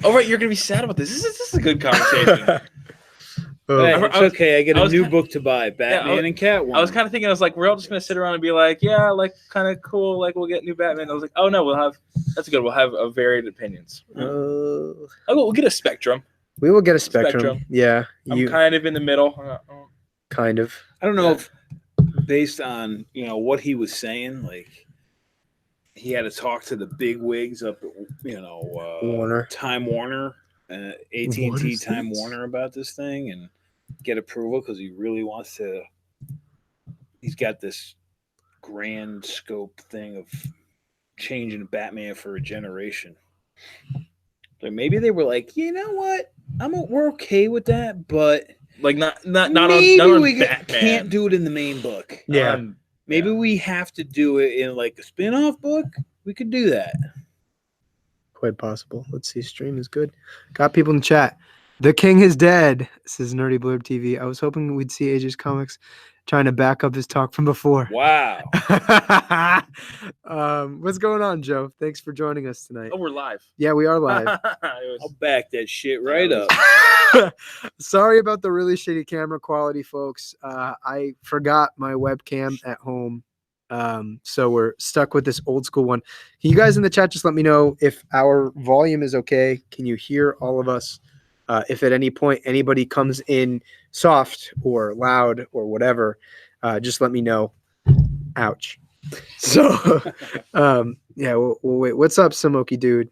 Oh, right, you're going to be sad about this. This is a good conversation. Hey, it's okay. I get a new book to buy, Batman and Catwoman. I was kind of thinking, I was like, we're all just going to sit around and be like, yeah, like, kind of cool, like, we'll get new Batman. I was like, oh, no, that's good. We'll have varied opinions. We'll get a spectrum. We will get a spectrum. Yeah. I'm kind of in the middle. Kind of. I don't know if, based on, what he was saying, like, he had to talk to the big wigs up at, Warner. Time Warner, AT&T Time Warner about this thing and get approval because he really wants to. He's got this grand scope thing of changing Batman for a generation. Like maybe they were like, you know what, we're okay with that, but like not maybe on we Batman. Can't do it in the main book. Yeah, maybe we have to do it in like a spin-off book. We could do that. Quite possible. Let's see. Stream is good. Got people in the chat. The King is dead, says Nerdy Blurb TV. I was hoping we'd see AJ's Comics trying to back up his talk from before. Wow. What's going on, Joe? Thanks for joining us tonight. Oh, we're live. Yeah, we are live. I'll back that shit right up. Sorry about the really shitty camera quality, folks. I forgot my webcam at home. So we're stuck with this old school one. Can you guys in the chat just let me know if our volume is okay? Can you hear all of us? If at any point anybody comes in soft or loud or whatever, just let me know. Ouch. So, yeah, we'll wait. What's up, Samoki dude?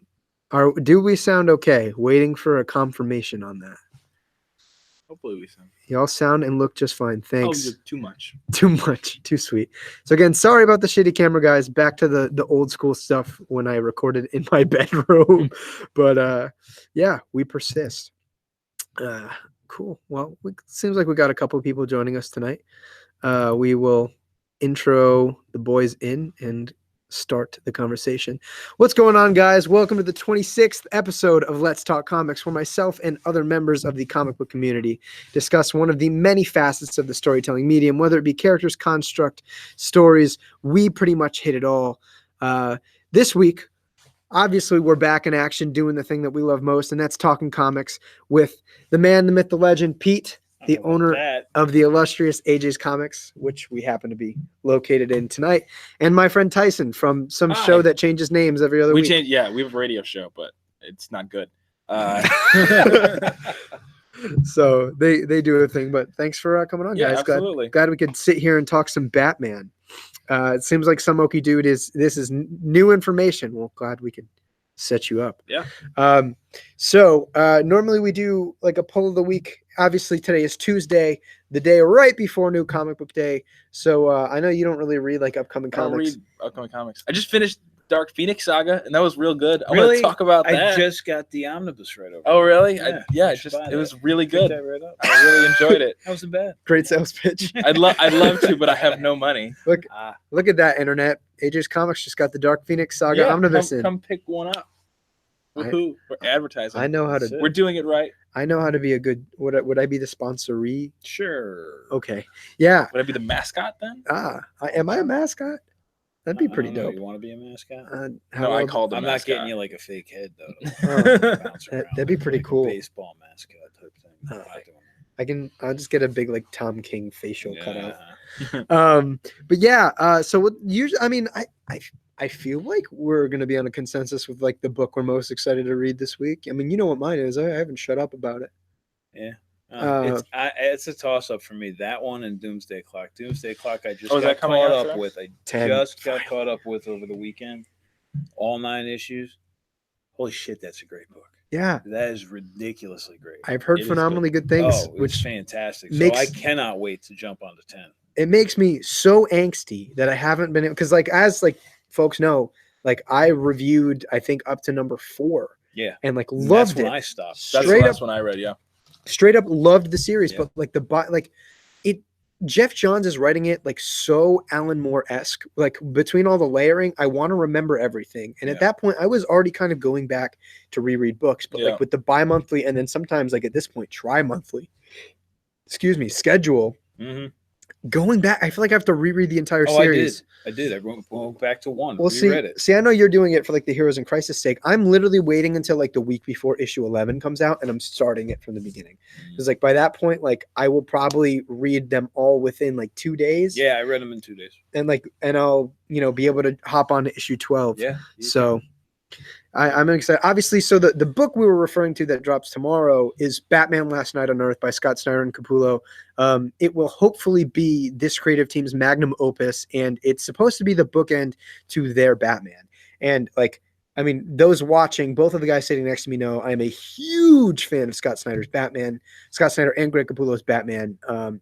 Do we sound okay? Waiting for a confirmation on that. Hopefully we sound. Y'all sound and look just fine. Thanks. Oh, too much. Too much. Too sweet. So again, sorry about the shitty camera, guys. Back to the old school stuff when I recorded in my bedroom. But yeah, we persist. Cool. Well, it seems like we got a couple of people joining us tonight. We will intro the boys in and start the conversation. What's going on, guys? Welcome to the 26th episode of Let's Talk Comics, where myself and other members of the comic book community discuss one of the many facets of the storytelling medium, whether it be characters, construct, stories. We pretty much hit it all. This week, obviously, we're back in action doing the thing that we love most, and that's talking comics with the man, the myth, the legend, Pete, the owner of the illustrious AJ's Comics, which we happen to be located in tonight, and my friend Tyson from some show that changes names every other week. We have a radio show, but it's not good. So they do a thing, but thanks for coming on, guys. Absolutely. Glad we could sit here and talk some Batman. It seems like some Okie dude this is new information. Well, glad we could set you up. Yeah. So normally we do like a poll of the week. Obviously today is Tuesday, the day right before New Comic Book Day. So I know you don't really read like upcoming comics. I don't read upcoming comics. I just finished Dark Phoenix Saga, and that was real good. I want to talk about that. I just got the omnibus right over. Oh, really? Yeah, it was really good. That right up. I really enjoyed it. That wasn't bad. Great sales pitch. I'd love to, but I have no money. Look at that, internet. AJ's Comics just got the Dark Phoenix Saga omnibus in. Come pick one up. Woohoo! We're advertising. I know how to. We're doing it right. I know how to be a good. Would I be the sponsoree? Sure. Okay. Yeah. Would I be the mascot then? Am I a mascot? That'd be pretty dope. You want to be a mascot? No, I called. I'm mascot. not getting you like a fake head though. That'd be pretty cool. Baseball mascot type thing. I'll just get a big like Tom King facial cut out. But yeah. So usually, I mean, I feel like we're gonna be on a consensus with like the book we're most excited to read this week. I mean, you know what mine is. I haven't shut up about it. Yeah. It's a toss-up for me. That one and Doomsday Clock. Doomsday Clock I just got caught up with. I just got caught up with over the weekend. All 9 issues. Holy shit, that's a great book. Yeah. That is ridiculously great. I've heard phenomenally good things. Which is fantastic. So I cannot wait to jump onto 10. It makes me so angsty that I haven't been, because like as like folks know, like I reviewed I think up to number 4. Yeah. And like loved it. That's when I stopped. That's the last one I read, yeah. Straight up loved the series, but like Jeff Johns is writing it like so Alan Moore-esque. Like between all the layering, I want to remember everything. And at that point, I was already kind of going back to reread books, but like with the bi-monthly and then sometimes like at this point tri-monthly, schedule. going back, I feel like I have to reread the entire Oh, series. I did. I went back to one. Well, Reread it. see, I know you're doing it for like the Heroes in Crisis sake. I'm literally waiting until like the week before issue 11 comes out, and I'm starting it from the beginning. Because like by that point, like I will probably read them all within like 2 days. Yeah, I read them in 2 days. And I'll be able to hop on to issue 12. Yeah. So I'm excited. Obviously, so the book we were referring to that drops tomorrow is Batman Last Night on Earth by Scott Snyder and Capullo. It will hopefully be this creative team's magnum opus, and it's supposed to be the bookend to their Batman. And like, I mean, those watching, both of the guys sitting next to me know I'm a huge fan of Scott Snyder's Batman, Scott Snyder and Greg Capullo's Batman.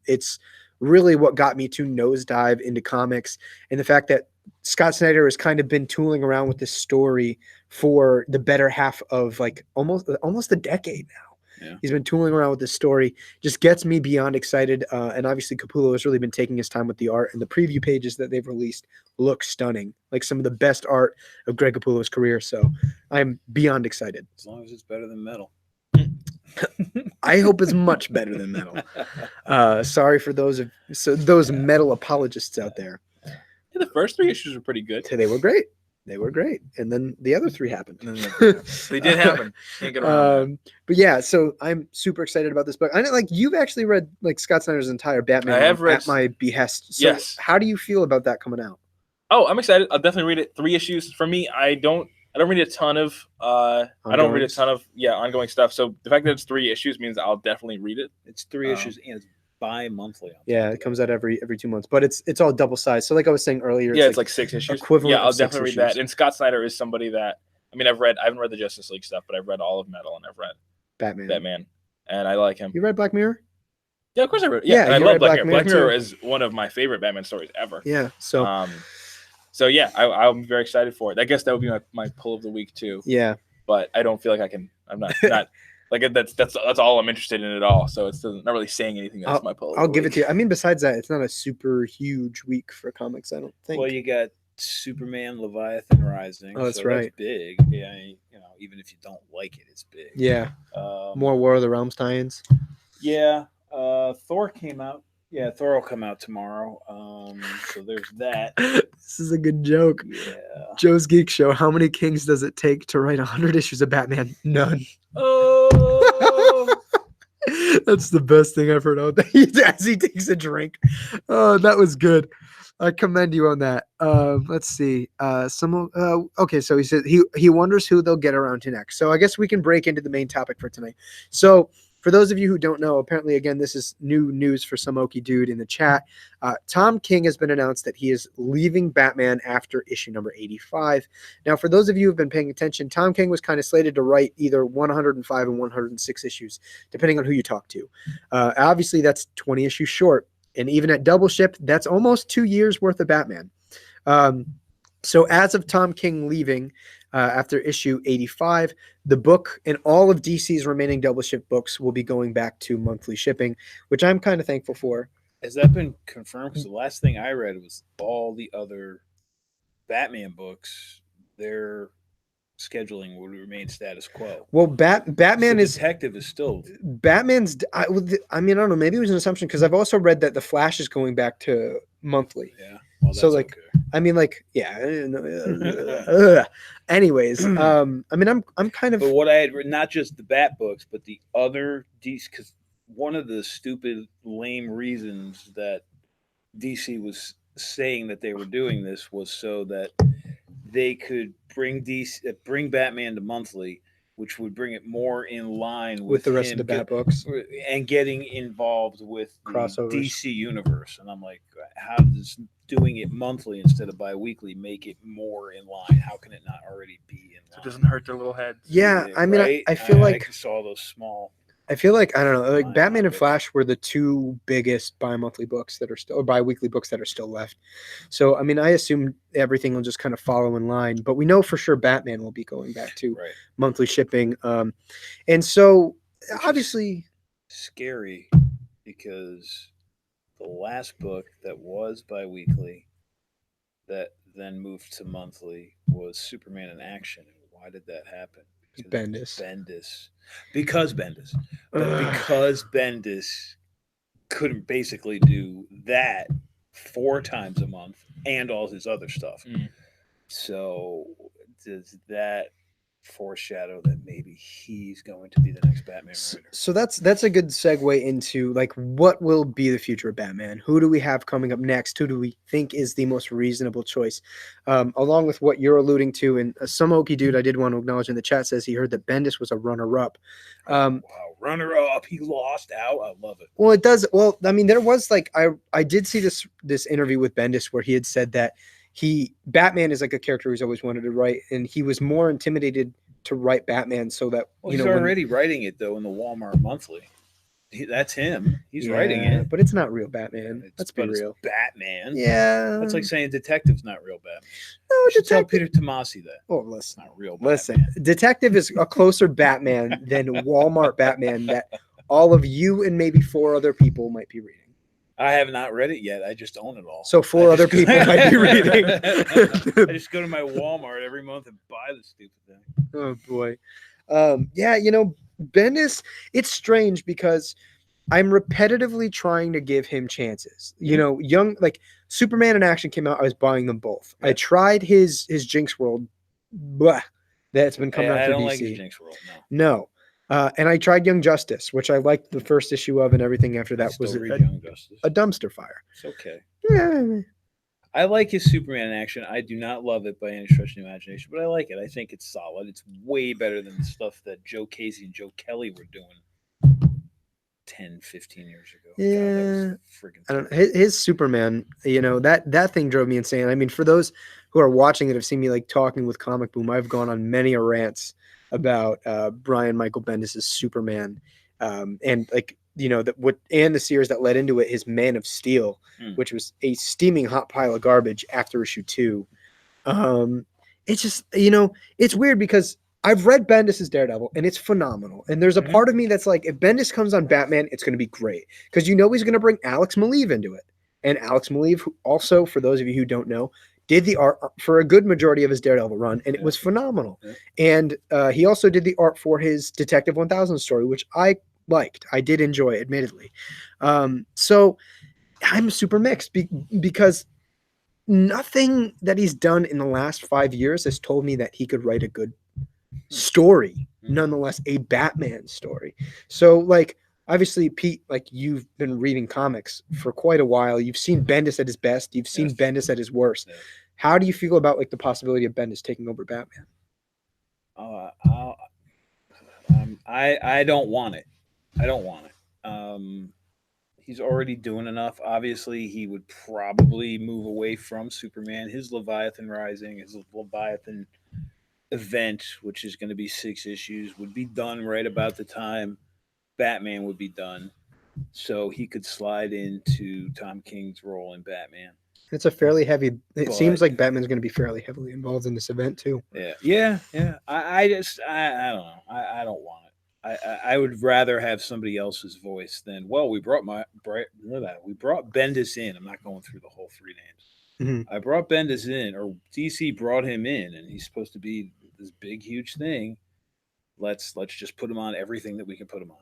It's really what got me to nosedive into comics, and the fact that Scott Snyder has kind of been tooling around with this story for the better half of like almost a decade now. Yeah. He's been tooling around with this story, just gets me beyond excited. And obviously Capullo has really been taking his time with the art, and the preview pages that they've released look stunning, like some of the best art of Greg Capullo's career. So I'm beyond excited. As long as it's better than metal. I hope it's much better than metal. Sorry for those metal apologists out there. Yeah, the first 3 issues were pretty good. They were great. They were great. And then the other 3 happened. They did happen. Can't get around that. But yeah, so I'm super excited about this book. I know, like, you've actually read like Scott Snyder's entire Batman I have read at my behest. So yes. How do you feel about that coming out? Oh, I'm excited. I'll definitely read it. 3 issues. For me, I don't read a ton of ongoing stuff. So the fact that it's 3 issues means I'll definitely read it. It's 3 issues and it's bi-monthly. Yeah, it comes out every 2 months, but it's all double sized. So like I was saying earlier, it's like 6 issues. Equivalent. Yeah, I'll of 6 definitely issues. read that. And Scott Snyder is somebody that I haven't read the Justice League stuff, but I've read all of Metal and I've read Batman, and I like him. You read Black Mirror? Yeah, of course I read. Yeah, and I love Black Mirror. Black Mirror is one of my favorite Batman stories ever. Yeah. So yeah, I'm very excited for it. I guess that would be my pull of the week too. Yeah. But I don't feel like I can. I'm not like that's all I'm interested in at all. So it's not really saying anything. That's my pull. I'll give it to you. I mean, besides that, it's not a super huge week for comics, I don't think. Well, you got Superman, Leviathan Rising. Oh, that's right. That's big. Yeah, even if you don't like it, it's big. Yeah. More War of the Realms tie-ins. Yeah. Thor came out. Yeah, Thor will come out tomorrow. So there's that. This is a good joke. Yeah. Joe's Geek Show. How many kings does it take to write 100 issues of Batman? None. Oh. That's the best thing I've heard of. As he takes a drink. Oh, that was good. I commend you on that. Let's see. Okay, so he said he wonders who they'll get around to next. So I guess we can break into the main topic for tonight. So for those of you who don't know, apparently, again, this is new news for some Okie dude in the chat. Tom King has been announced that he is leaving Batman after issue number 85. Now, for those of you who have been paying attention, Tom King was kind of slated to write either 105 and 106 issues, depending on who you talk to. Obviously, that's 20 issues short. And even at double ship, that's almost 2 years worth of Batman. So as of Tom King leaving after issue 85, the book and all of DC's remaining double ship books will be going back to monthly shipping, which I'm kind of thankful for. Has that been confirmed? Because the last thing I read was all the other Batman books, their scheduling would remain status quo. Well, Batman is Detective is still Batman's. I mean, I don't know. Maybe it was an assumption because I've also read that the Flash is going back to monthly. Yeah. Well, so like, okay. I mean, like, yeah. Anyways, I mean, I'm kind of. But what I had not just the Bat books, but the other DC, because one of the stupid, lame reasons that DC was saying that they were doing this was so that they could bring Batman to monthly, which would bring it more in line with the rest of the Bat books and getting involved with the crossovers. DC universe. And I'm like, how does doing it monthly instead of bi-weekly make it more in line? How can it not already be in line? So it doesn't hurt their little heads. Yeah, I mean, right? I feel like I saw those small. I feel like, I don't know, like Batman and Flash were the two biggest bi-monthly books that are still, or bi-weekly books that are still left. So, I mean, I assume everything will just kind of follow in line, but we know for sure Batman will be going back to monthly shipping. And so, obviously, scary because the last book that was bi-weekly that then moved to monthly was Superman in Action. Why did that happen? Bendis. Because Bendis couldn't basically do that 4 times a month and all his other stuff. So does that foreshadow that maybe he's going to be the next Batman writer? So that's a good segue into like what will be the future of Batman. Who do we have coming up next? Who do we think is the most reasonable choice? Along with what you're alluding to, and some Okie dude I did want to acknowledge in the chat says he heard that Bendis was a runner-up. Wow, runner-up, he lost out. I love it. Well, it does. Well, I mean, there was like I did see this interview with Bendis where he had said that Batman is like a character he's always wanted to write, and he was more intimidated to write Batman so that he's already writing it though in the Walmart Monthly. That's him. He's writing it, but it's not real Batman. Let's be real. It's Batman. Yeah, that's like saying Detective's not real Batman. No, you should tell Peter Tomasi that. Oh, listen, not real. Batman. Listen, Detective is a closer Batman than Walmart Batman that all of you and maybe 4 other people might be reading. I have not read it yet. I just own it all. So 4 other people might be reading. I just go to my Walmart every month and buy the stupid thing. Oh boy. Yeah, you know, Bendis, it's strange because I'm repetitively trying to give him chances. You know, like Superman in Action came out, I was buying them both. Yeah. I tried his Jinx World. Blah, that's been coming out for DC. I don't like his Jinx World, no. And I tried Young Justice, which I liked the first issue of, and everything after that was a dumpster fire. It's okay. Yeah. I like his Superman in Action. I do not love it by any stretch of the imagination, but I like it. I think it's solid. It's way better than the stuff that Joe Casey and Joe Kelly were doing 10, 15 years ago. Yeah. God, I don't know. His Superman, you know, that thing drove me insane. I mean, for those who are watching it, have seen me like talking with Comic Boom, I've gone on many a rants about Brian Michael Bendis' Superman, and like, you know, and the series that led into it, his Man of Steel, which was a steaming hot pile of garbage after issue 2. It's just, you know, it's weird because I've read Bendis' Daredevil and it's phenomenal. And there's a part of me that's like, if Bendis comes on Batman, it's going to be great because you know he's going to bring Alex Maleev into it. And Alex Maleev, who also, for those of you who don't know, did the art for a good majority of his Daredevil run, and it was phenomenal. And he also did the art for his Detective 1000 story, which I liked. I did enjoy, admittedly. So I'm super mixed because nothing that he's done in the last 5 years has told me that he could write a good story, nonetheless a Batman story. So like, obviously, Pete, like you've been reading comics for quite a while. You've seen Bendis at his best. You've seen Bendis at his worst. Yeah. How do you feel about like the possibility of Bendis taking over Batman? I don't want it. I don't want it. He's already doing enough. Obviously, he would probably move away from Superman. His Leviathan Rising, his Leviathan event, which is going to be 6 issues, would be done right about the time Batman would be done, so he could slide into Tom King's role in Batman. It's a fairly heavy. It seems like Batman's going to be fairly heavily involved in this event too. Yeah. I don't know. I don't want it. I would rather have somebody else's voice than. Well, we brought Bendis in. I'm not going through the whole 3 names. I brought Bendis in, or DC brought him in, and he's supposed to be this big, huge thing. Let's just put him on everything that we can put him on.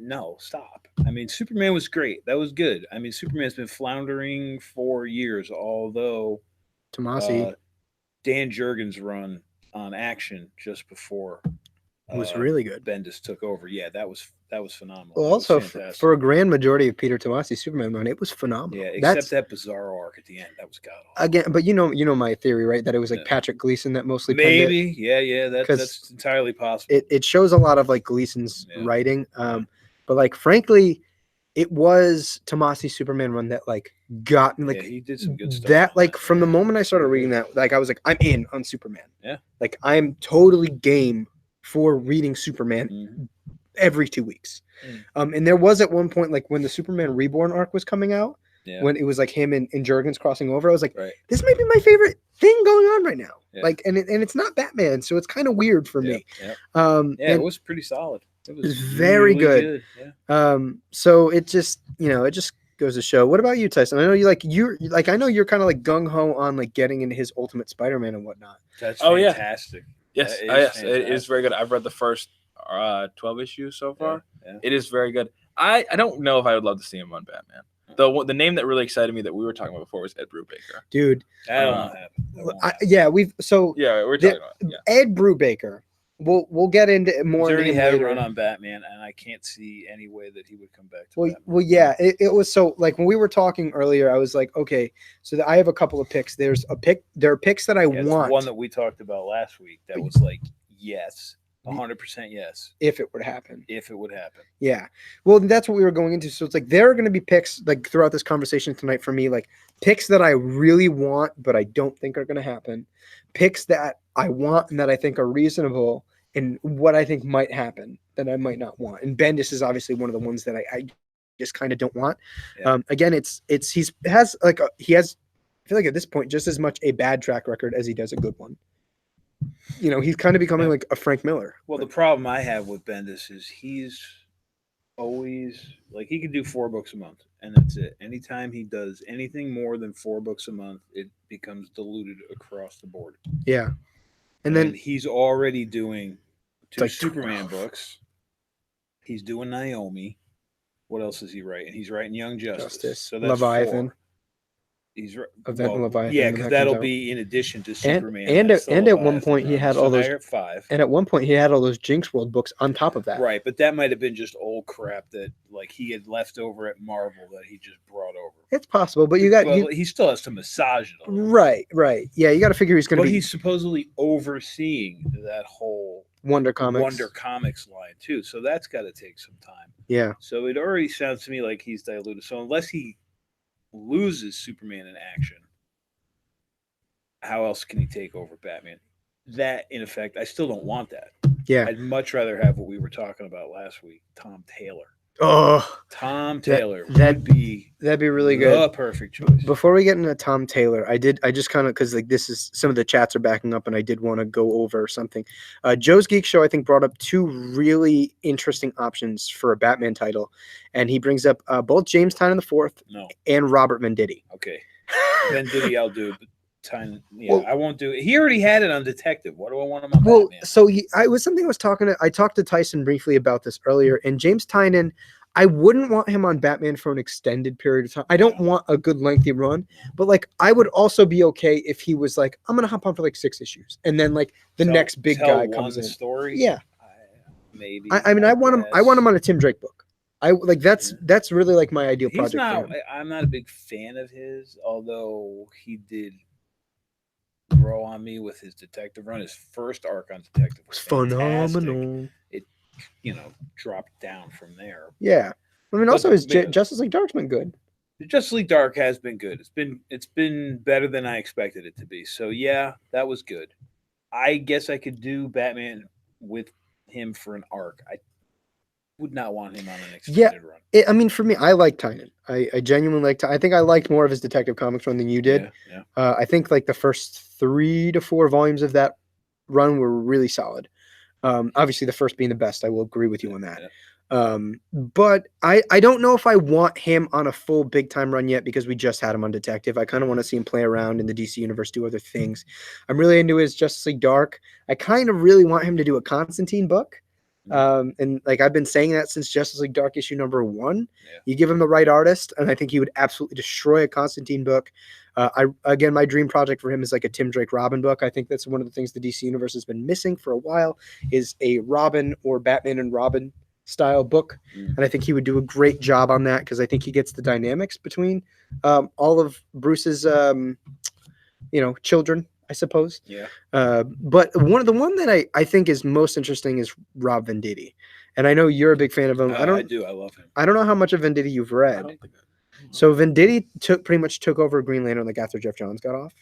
No, stop. I mean, Superman was great. That was good. I mean, Superman's been floundering for years, although Tomasi, Dan Jurgens' run on Action just before was really good. Bendis took over. Yeah, that was phenomenal. Well, also for a grand majority of Peter Tomasi's Superman run, it was phenomenal. Yeah, except that bizarre arc at the end. That was god-awful. Again, but you know my theory, right? That it was like Patrick Gleason that mostly maybe. Yeah, that's entirely possible. It shows a lot of like Gleason's writing. But like frankly, it was Tomasi's Superman run that like got me like he did some good stuff. That like from the moment I started reading that, like I was like, I'm in on Superman. Yeah. Like I'm totally game for reading Superman every 2 weeks. And there was at one point, like when the Superman Reborn arc was coming out, when it was like him and Jurgens crossing over, I was like, this might be my favorite thing going on right now. Like, and it's not Batman, so it's kind of weird for me. It was pretty solid. It was very really good. So it just, it just goes to show. What about you, Tyson? I know I know you're kind of like gung ho on like getting into his Ultimate Spider-Man and whatnot. That's fantastic. Yes, it is very good. I've read the first 12 issues so far. It is very good. I don't know if I would love to see him on Batman. The name that really excited me that we were talking about before was Ed Brubaker. Dude. That'll not happen. That won't happen. Yeah, we're talking about Ed Brubaker. We'll get into more. He's already had later. a run on Batman, and I can't see any way that he would come back to Batman. Well, yeah, it was so like when we were talking earlier, I was like, okay, so I have a couple of picks. There are picks that I want. One that we talked about last week that was like yes. 100% yes. If it would happen. If it would happen. Yeah. Well, that's what we were going into. So it's like there are going to be picks like throughout this conversation tonight for me, like picks that I really want, but I don't think are going to happen. Picks that I want and that I think are reasonable and what I think might happen that I might not want. And Bendis is obviously one of the ones that I just kind of don't want. Yeah. Again, I feel like at this point, just as much a bad track record as he does a good one. You know, he's kind of becoming like a Frank Miller. Well, the problem I have with Bendis is he's always like he can do 4 books a month, and that's it. Anytime he does anything more than 4 books a month, it becomes diluted across the board. Yeah, and then he's already doing 2 Superman books. He's doing Naomi. What else is he writing? He's writing Young Justice. So that's Leviathan. 4. He's Leviathan. Yeah, because that'll be in addition to Superman. And at one point he had all those. At 5. And at one point he had all those Jinx World books on top of that. Right, but that might have been just old crap that like he had left over at Marvel that he just brought over. It's possible, but he still has to massage it. Right. Yeah, you got to figure he's going to be. But he's supposedly overseeing that whole Wonder Comics line too, so that's got to take some time. Yeah. So it already sounds to me like he's diluted. So unless he loses Superman in action, how else can he take over Batman? That, in effect, I still don't want that. Yeah. I'd much rather have what we were talking about last week, Tom Taylor. Oh, Tom Taylor. That'd be really good. The perfect choice. Before we get into Tom Taylor, I just kind of, because like this is some of the chats are backing up, and I did want to go over something. Joe's Geek Show, I think, brought up 2 really interesting options for a Batman title, and he brings up both James Tynion IV and Robert Venditti. Okay, Venditti, I'll do. But I won't do it. He already had it on Detective. What do I want him on Batman? So I talked to Tyson briefly about this earlier, and James Tynion, I wouldn't want him on Batman for an extended period of time. I don't want a good lengthy run, but like I would also be okay if he was like, I'm gonna hop on for like 6 issues, and then like the next big guy comes in. Story. Yeah, maybe. I mean, I want him. I want him on a Tim Drake book. That's really like my ideal project. I'm not a big fan of his, although he did grow on me with his Detective run. His first arc on Detective was phenomenal. It dropped down from there. Yeah, I mean, also his Justice League Dark's been good. The Justice League Dark has been good. It's been better than I expected it to be. So yeah, that was good. I guess I could do Batman with him for an arc. I would not want him on an extended run. I mean, for me, I like Tynion. I genuinely like. I think I liked more of his Detective Comics run than you did. Yeah. I think like the first 3 to 4 volumes of that run were really solid. Obviously, the first being the best. I will agree with you on that. Yeah. But I don't know if I want him on a full big time run yet because we just had him on Detective. I kind of want to see him play around in the DC universe, do other things. I'm really into his Justice League Dark. I kind of really want him to do a Constantine book. And like I've been saying that since Justice League Dark issue number 1. Yeah. You give him the right artist, and I think he would absolutely destroy a Constantine book. My dream project for him is like a Tim Drake Robin book. I think that's one of the things the DC universe has been missing for a while is a Robin or Batman and Robin style book. And I think he would do a great job on that because I think he gets the dynamics between all of Bruce's children, I suppose. Yeah. But one that I think is most interesting is Rob Venditti. And I know you're a big fan of him. I do. I love him. I don't know how much of Venditti you've read. So Venditti pretty much took over Green Lantern like after Jeff Johns got off.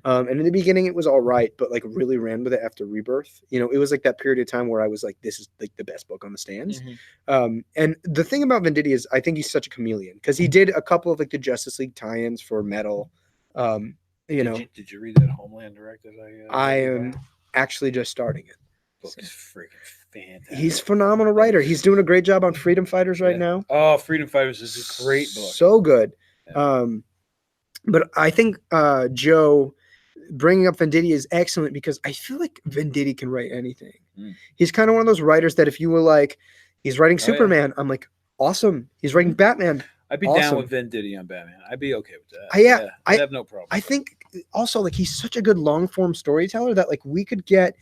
And in the beginning it was all right, but like really ran with it after Rebirth. It was like that period of time where I was like, this is like the best book on the stands. Mm-hmm. And the thing about Venditti is I think he's such a chameleon because he did a couple of like the Justice League tie-ins for Metal. Did you read that Homeland Direct? I am actually just starting it. Book is freaking fantastic. He's a phenomenal writer. He's doing a great job on Freedom Fighters right now. Oh, Freedom Fighters is a great book. So good. Yeah. But I think Joe bringing up Venditti is excellent because I feel like Venditti can write anything. He's kind of one of those writers that if you were like, he's writing Superman, I'm like, awesome. He's writing Batman. I'd be Awesome. down with Venditti on Batman. I'd be okay with that. I'd have no problem. I think also like he's such a good long form storyteller that like we could get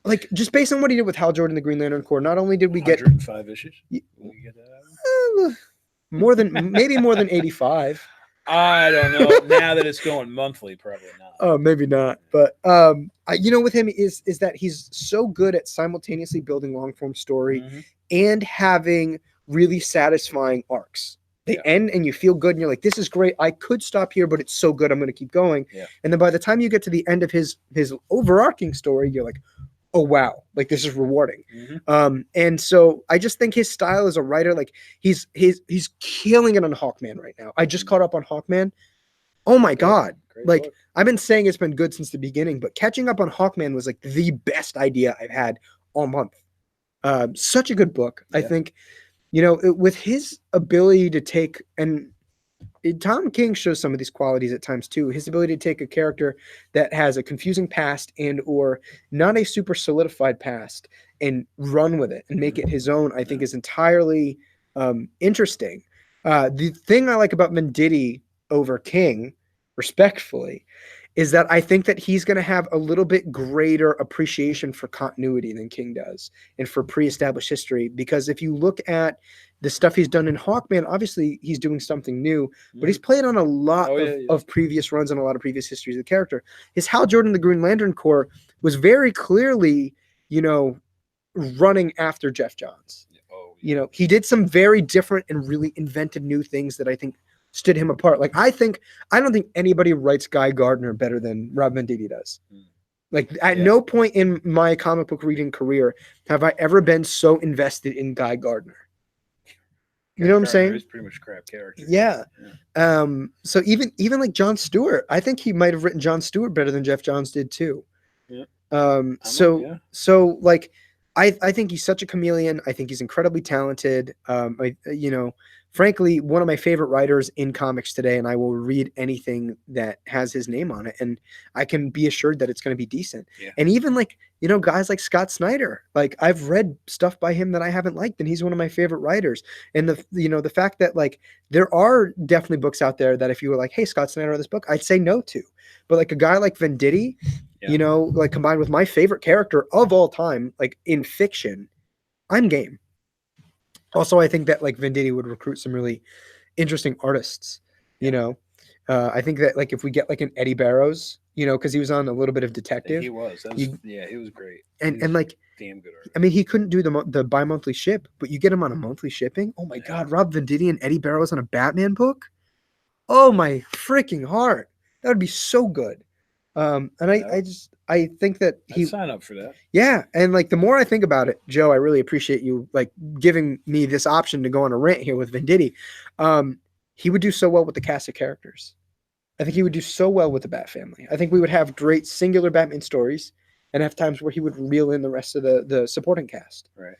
like just based on what he did with Hal Jordan, the Green Lantern Corps. Not only did we get 105 issues. Will we get that? more than 85. I don't know. Now that it's going monthly, probably not. Oh, maybe not. But with him is that he's so good at simultaneously building long form story and having really satisfying arcs. They end and you feel good and you're like, this is great. I could stop here, but it's so good. I'm going to keep going. Yeah. And then by the time you get to the end of his overarching story, you're like, oh, wow, like this is rewarding. And so I just think his style as a writer, like he's killing it on Hawkman right now. I just caught up on Hawkman. Oh my God. Like book. I've been saying it's been good since the beginning, but catching up on Hawkman was like the best idea I've had all month. Such a good book. I think, with his ability to take, and Tom King shows some of these qualities at times too, his ability to take a character that has a confusing past and or not a super solidified past and run with it and make it his own, I think is entirely interesting. The thing I like about Venditti over King, respectfully, is that I think that he's going to have a little bit greater appreciation for continuity than King does and for pre-established history. Because if you look at the stuff he's done in Hawkman, obviously he's doing something new, but he's played on a lot of previous runs and a lot of previous histories of the character. His Hal Jordan, the Green Lantern Corps, was very clearly, running after Jeff Johns. He did some very different and really inventive new things that I think stood him apart. Like I don't think anybody writes Guy Gardner better than Rob Venditti does. Like at no point in my comic book reading career have I ever been so invested in Guy Gardner. You know what I'm saying? He's pretty much crap character. Yeah. So even like Jon Stewart, I think he might have written Jon Stewart better than Jeff Johns did too. So like I think he's such a chameleon. I think he's incredibly talented. Frankly, one of my favorite writers in comics today, and I will read anything that has his name on it, and I can be assured that it's going to be decent. Yeah. And even like, guys like Scott Snyder, like I've read stuff by him that I haven't liked, and he's one of my favorite writers. And the fact that like there are definitely books out there that if you were like, hey, Scott Snyder, this book, I'd say no to. But like a guy like Venditti, like combined with my favorite character of all time, like in fiction, I'm game. Also, I think that like Venditti would recruit some really interesting artists. I think that like if we get like an Eddie Barrows, because he was on a little bit of Detective. He was. He was great. And like damn good artist. I mean, he couldn't do the bi-monthly ship, but you get him on a monthly shipping. Oh my God, Rob Venditti and Eddie Barrows on a Batman book. Oh my freaking heart, that would be so good. And I think that I'd sign up for that. Yeah. And like the more I think about it, Joe, I really appreciate you like giving me this option to go on a rant here with Venditti. He would do so well with the cast of characters. I think he would do so well with the Bat family. I think we would have great singular Batman stories and have times where he would reel in the rest of the supporting cast. Right.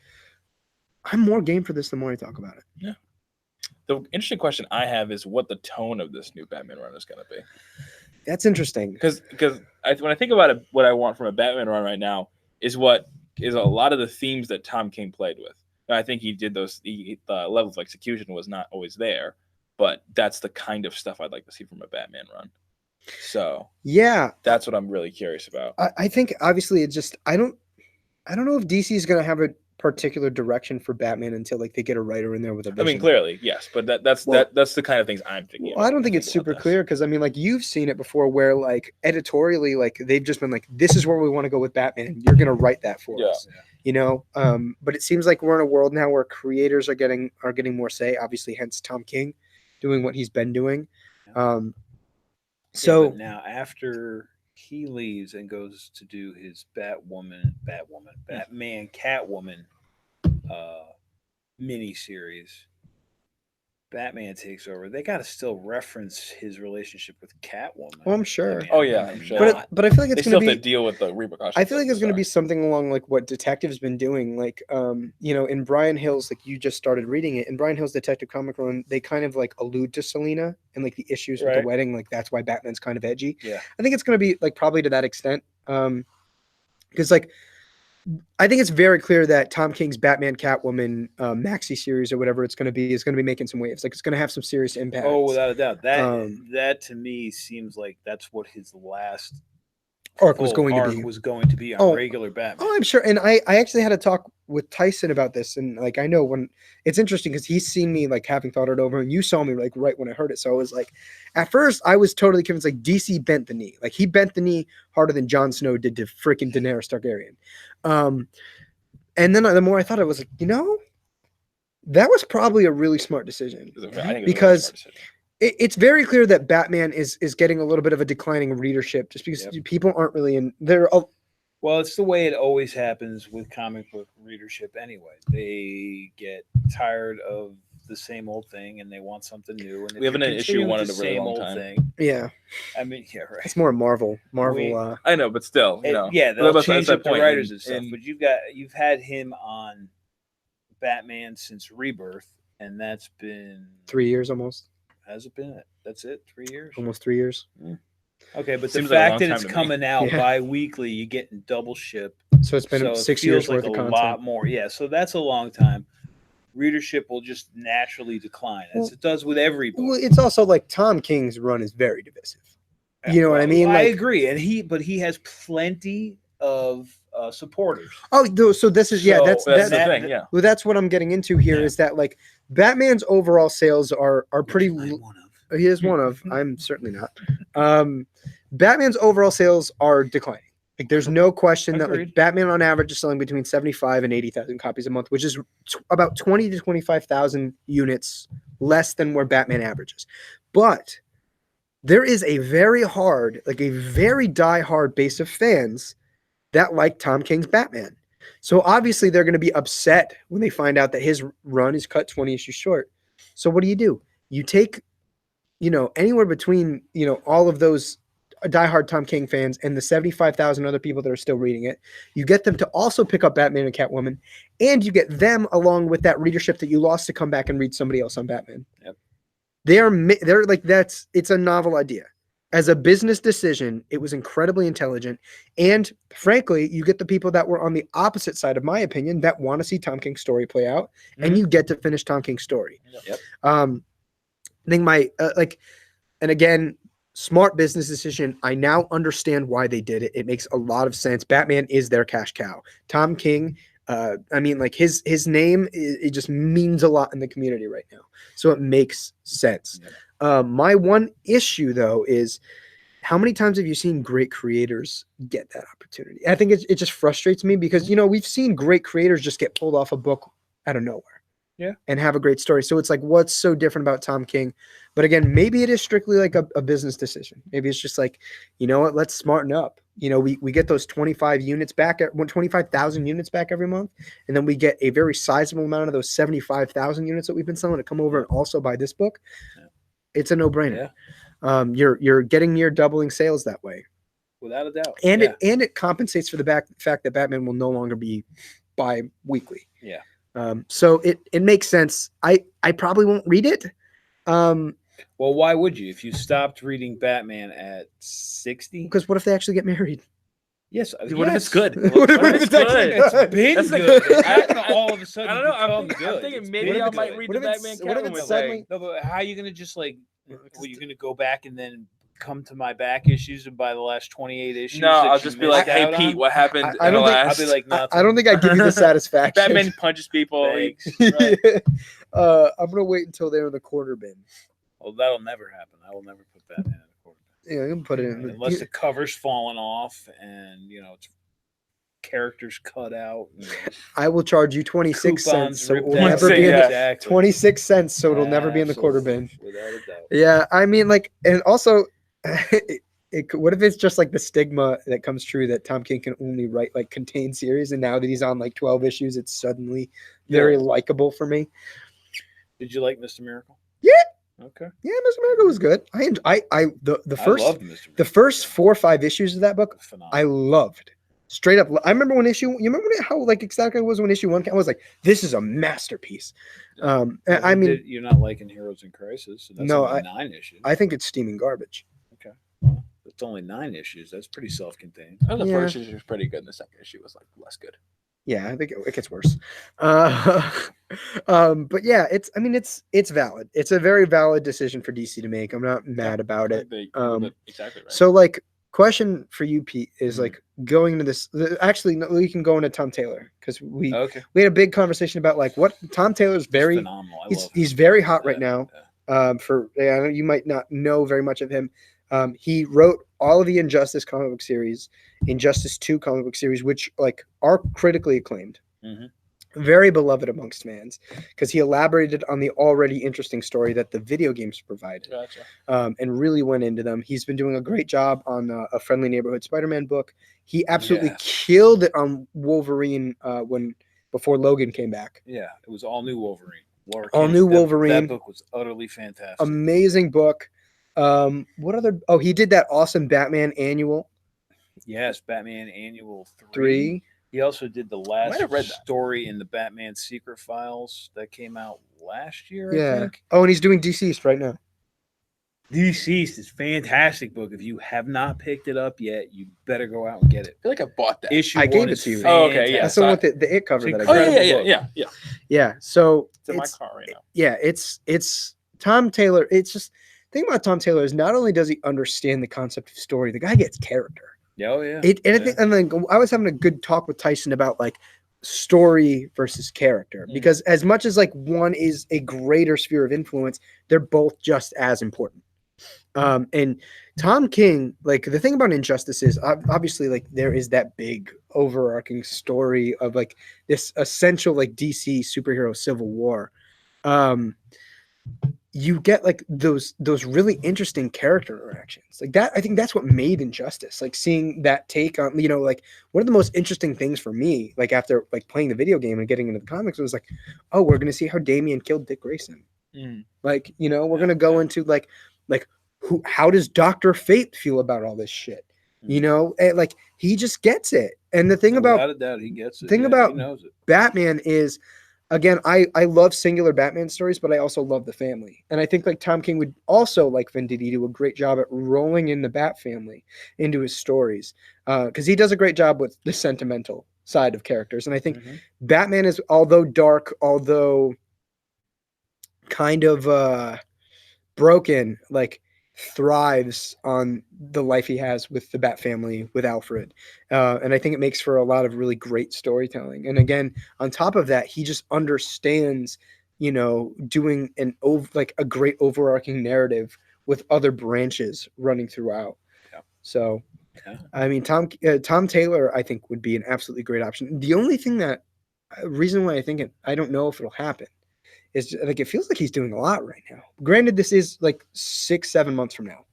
I'm more game for this the more I talk about it. Yeah. The interesting question I have is what the tone of this new Batman run is going to be. That's interesting because when I think about it, what I want from a Batman run right now is what is a lot of the themes that Tom King played with. And I think he did those. The level of execution was not always there, but that's the kind of stuff I'd like to see from a Batman run. So yeah, that's what I'm really curious about. I think obviously it's just I don't know if DC is going to have a particular direction for Batman until like they get a writer in there with a vision. I mean, clearly, yes, but that's the kind of things I'm thinking. Well, I don't think it's super clear because I mean, like you've seen it before, where like editorially, like they've just been like, "This is where we want to go with Batman. You're going to write that for us," But it seems like we're in a world now where creators are getting more say. Obviously, hence Tom King doing what he's been doing. So now after he leaves and goes to do his Batman, Catwoman miniseries. Batman takes over. They got to still reference his relationship with Catwoman. Oh, I'm sure. I'm sure. But I feel like it's going to be. Have to deal with the repercussions. I feel like it's going to be something along like what Detective's been doing. Like, in Brian Hill's, like you just started reading it. In Brian Hill's Detective comic run, they kind of like allude to Selena and like the issues with the wedding. Like that's why Batman's kind of edgy. Yeah. I think it's going to be like probably to that extent. Because like I think it's very clear that Tom King's Batman Catwoman maxi series or whatever it's going to be is going to be making some waves. Like it's going to have some serious impact. Oh, without a doubt. That to me seems like that's what his last arc was going to be on regular Batman. Oh, I'm sure. And I actually had a talk with Tyson about this, and like I know when it's interesting because he's seen me like having thought it over, and you saw me like right when I heard it. So I was like, at first I was totally convinced like DC bent the knee, like he bent the knee harder than Jon Snow did to freaking Daenerys Targaryen. And then the more I thought, it was like, that was probably a really smart decision because it's very clear that Batman is getting a little bit of a declining readership just because people aren't really in there. Well, it's the way it always happens with comic book readership anyway. They get tired of the same old thing and they want something new. And we haven't an issue one in a really long time. Yeah. I mean, yeah, right. It's more Marvel. I know, but still, yeah, they'll change up the writers and stuff. But you've had him on Batman since Rebirth, and that's been 3 years almost. Has it been? That's it? 3 years? Almost 3 years. Yeah. Okay, but the fact that it's coming out bi-weekly, you get double ship. So it's been 6 years worth of content. A lot more. Yeah, so that's a long time. Readership will just naturally decline, as it does with every book. Well, it's also like Tom King's run is very divisive. You know what I mean? I agree, and he has plenty of supporters. Oh, so this is that's the thing. Yeah. Well, that's what I'm getting into here is that like Batman's overall sales are pretty. He is one of. I'm certainly not. Batman's overall sales are declining. Like, there's no question that like, Batman on average is selling between 75 and 80,000 copies a month, which is about 20 to 25,000 units less than where Batman averages. But there is a very die-hard base of fans that like Tom King's Batman. So obviously they're going to be upset when they find out that his run is cut 20 issues short. So what do? You take, anywhere between, all of those diehard Tom King fans and the 75,000 other people that are still reading it. You get them to also pick up Batman and Catwoman, and you get them along with that readership that you lost to come back and read somebody else on Batman. Yep. They're like, it's a novel idea. As a business decision, it was incredibly intelligent. And frankly, you get the people that were on the opposite side, of my opinion, that want to see Tom King's story play out, and you get to finish Tom King's story. Yep. I think and again, smart business decision. I now understand why they did it. It makes a lot of sense. Batman is their cash cow. Tom King, his name, it just means a lot in the community right now. So it makes sense. Yeah. My one issue, though, is how many times have you seen great creators get that opportunity? I think it just frustrates me because, we've seen great creators just get pulled off a book out of nowhere. Yeah. And have a great story. So it's like, what's so different about Tom King? But again, maybe it is strictly like a business decision. Maybe it's just like, you know what, let's smarten up. We get those 25,000 units back every month. And then we get a very sizable amount of those 75,000 units that we've been selling to come over and also buy this book. Yeah. It's a no-brainer. Yeah. You're getting near doubling sales that way. Without a doubt. And it compensates for the fact that Batman will no longer be bi-weekly. Yeah. So it makes sense. I probably won't read it. Well, why would you? If you stopped reading Batman at 60? Because what if they actually get married? Yes. What if it's good? What if it's good? It's been good. All of a sudden, I don't know. I'm thinking maybe I might read the Batman Catwoman thing. No, but how are you going to just like? Well, you're going to go back and then come to my back issues and buy the last 28 issues? No, I'll just be like, "Hey, Pete, what happened?" I'll be like, I don't think I give you the satisfaction. Batman punches people. Right. I'm gonna wait until they're in the quarter bin. Well, that'll never happen. I will never put Batman in the quarter bin. Yeah, you can put it in unless the cover's falling off and it's characters cut out. I will charge you 26 cents, so it will never be in the 26 cents, so it'll never be in the quarter bin. Without a doubt. Yeah, I mean, and also. What if it's just like the stigma that comes true that Tom King can only write like contained series, and now that he's on like 12 issues, it's suddenly very likable for me. Did you like Mr. Miracle? Yeah. Okay. Yeah, Mr. Miracle was good. The first 4 or 5 issues of that book, I loved. Straight up, I remember how like exactly it was when issue 1 came. I was like, this is a masterpiece. I mean, you're not liking Heroes in Crisis. So that's only 9 issues. I think it's steaming garbage. Okay. Well, it's only 9 issues. That's pretty self-contained. The first issue was pretty good. And the second issue was like less good. Yeah, I think it gets worse. But yeah, it's valid. It's a very valid decision for DC to make. I'm not mad about it. Exactly right. So like, question for you, Pete, is like going into this. Actually, no, we can go into Tom Taylor because we had a big conversation about like what Tom Taylor's very phenomenal. He's very hot right now. You might not know very much of him. He wrote all of the Injustice comic book series, Injustice 2 comic book series, which like are critically acclaimed. Very beloved amongst fans because he elaborated on the already interesting story that the video games provided. Gotcha. And really went into them. He's been doing a great job on a Friendly Neighborhood Spider-Man book. He absolutely killed it on Wolverine before Logan came back. Yeah, it was all new Wolverine. Wolverine. That book was utterly fantastic. Amazing book. What other? Oh, he did that awesome Batman annual. Yes, Batman Annual 3. He also did the last story in the Batman Secret Files that came out last year, I think. Oh, and he's doing Deceased right now. Deceased is a fantastic book. If you have not picked it up yet, you better go out and get it. I feel like I bought that. I gave it to you. Oh, okay, yeah. That's the one with the it cover that I got. Oh, yeah. Yeah, so it's in my car right now. Yeah, it's Tom Taylor. It's just the thing about Tom Taylor is not only does he understand the concept of story, the guy gets character. Oh yeah. And then I was having a good talk with Tyson about like story versus character because as much as like one is a greater sphere of influence, they're both just as important. And Tom King, like the thing about Injustice is obviously like there is that big overarching story of like this essential like DC superhero civil war. You get like those really interesting character interactions like that. I think that's what made Injustice, like seeing that take on, like one of the most interesting things for me, like after like playing the video game and getting into the comics was like, oh, we're going to see how Damian killed Dick Grayson. Like, we're going to go into like how does Dr. Fate feel about all this shit? And, like he just gets it. And the thing without a doubt, he gets it. Thing about he knows it. Batman is, again, I love singular Batman stories, but I also love the family. And I think like Tom King would also, like Venditti, do a great job at rolling in the Bat family into his stories. Because he does a great job with the sentimental side of characters. And I think Batman is, although dark, although kind of broken, like thrives on the life he has with the Bat family, with Alfred. And I think it makes for a lot of really great storytelling. And again, on top of that, he just understands, doing a great overarching narrative with other branches running throughout. Yeah. So, I mean, Tom Taylor, I think would be an absolutely great option. The only thing reason why I think I don't know if it'll happen is like it feels like he's doing a lot right now. Granted, this is like 6-7 months from now,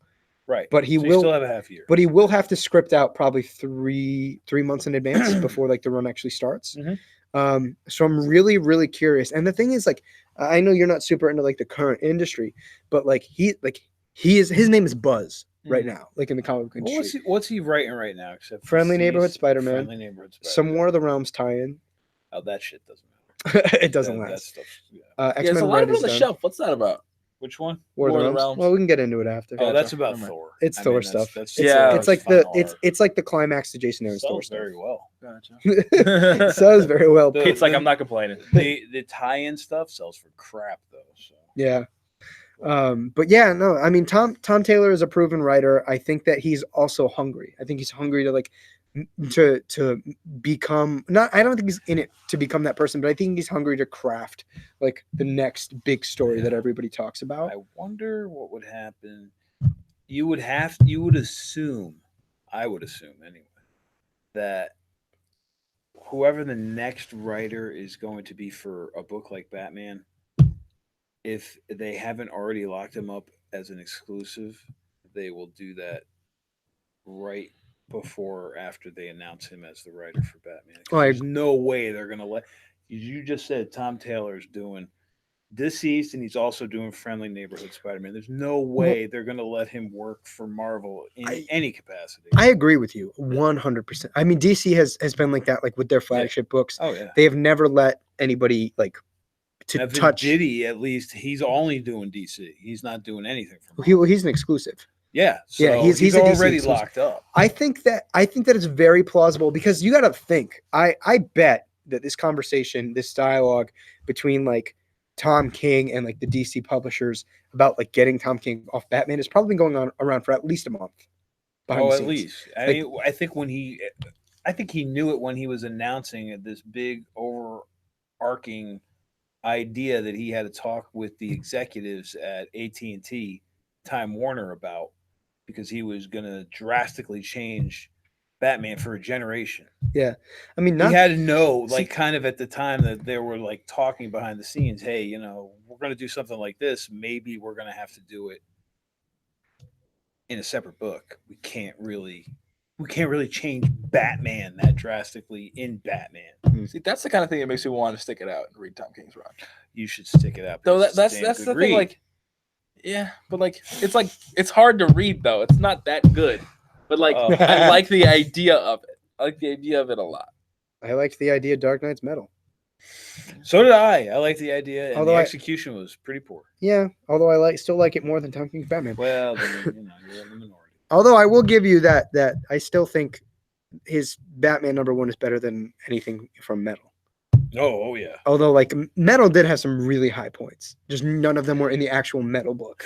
right? But he will still have a half year. But he will have to script out probably three months in advance before like the run actually starts. So I'm really, really curious. And the thing is, like, I know you're not super into like the current industry, but like his name is Buzz right now, like in the comic book industry. What's he writing right now? Except Friendly Neighborhood Spider-Man, some War of the Realms tie-in. Oh, that shit doesn't matter. It doesn't last. X-Men there's a lot of it on the shelf. What's that about? Which one? War of the Realms. Well, we can get into it after. Oh, that's about Thor. It's Thor stuff. It's like it's like the climax to Jason Aaron's Thor stuff. Very well. Gotcha. Sells very well. It's like I'm not complaining. The tie-in stuff sells for crap though. So yeah. But yeah, no, I mean Tom Taylor is a proven writer. I think that he's also hungry. I think he's hungry to like to become I don't think he's in it to become that person, but I think he's hungry to craft like the next big story that everybody talks about. I wonder what would happen. I would assume anyway, that whoever the next writer is going to be for a book like Batman, if they haven't already locked him up as an exclusive, they will do that right before or after they announce him as the writer for Batman. There's no way they're going to let... You just said Tom Taylor's doing Deceased, and he's also doing Friendly Neighborhood Spider-Man. There's no way they're going to let him work for Marvel in any capacity. I agree with you 100%. I mean, DC has been like that, like with their flagship books. Oh, yeah. They have never let anybody like to touch. Diddy, at least, he's only doing DC. He's not doing anything for Marvel. He's an exclusive. Yeah, so he's already locked up. I think that is very plausible because you got to think. I bet that this conversation, this dialogue between like Tom King and like the DC publishers about like getting Tom King off Batman has probably been going on around for at least a month. Oh, at least. I mean, I think he knew it when he was announcing this big overarching idea that he had to talk with the executives at AT&T, Time Warner about, because he was going to drastically change Batman for a generation. Yeah. I mean, he had to know, like, kind of at the time that they were like talking behind the scenes, hey, you know, we're going to do something like this. Maybe we're going to have to do it in a separate book. We can't really change Batman that drastically in Batman. See, that's the kind of thing that makes me want to stick it out and read Tom King's run. You should stick it out. Though that's the thing. Like, yeah, but like it's hard to read though. It's not that good. But like I like the idea of it. I like the idea of it a lot. I liked the idea of Dark Knight's Metal. So did I. I liked the idea, and the execution was pretty poor. Yeah, although I still like it more than Tom King's Batman. Well, then, you know, you're in the minority. Although I will give you that I still think his Batman #1 is better than anything from Metal. Oh yeah. Although like Metal did have some really high points, just none of them were in the actual Metal book.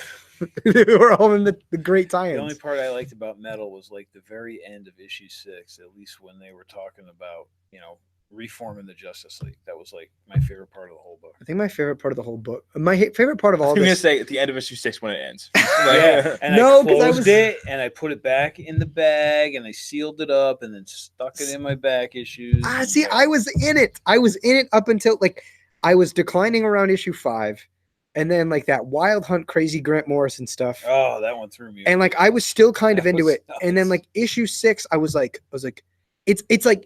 They were all in the great tie-ins. The only part I liked about Metal was like the very end of issue 6, at least when they were talking about, you know, reforming the Justice League. That was like my favorite part of the whole book. I think my favorite part of the whole book, my favorite part of all I'm this. Gonna say at the end of issue 6 when it ends. Yeah, and I closed it and I put it back in the bag and I sealed it up and then stuck it in my back issues. See, I was in it. I was in it up until like I was declining around issue 5. And then like that Wild Hunt crazy Grant Morrison stuff. Oh, that one threw me. And like I was still kind of into it. And then like issue 6, I was like, it's like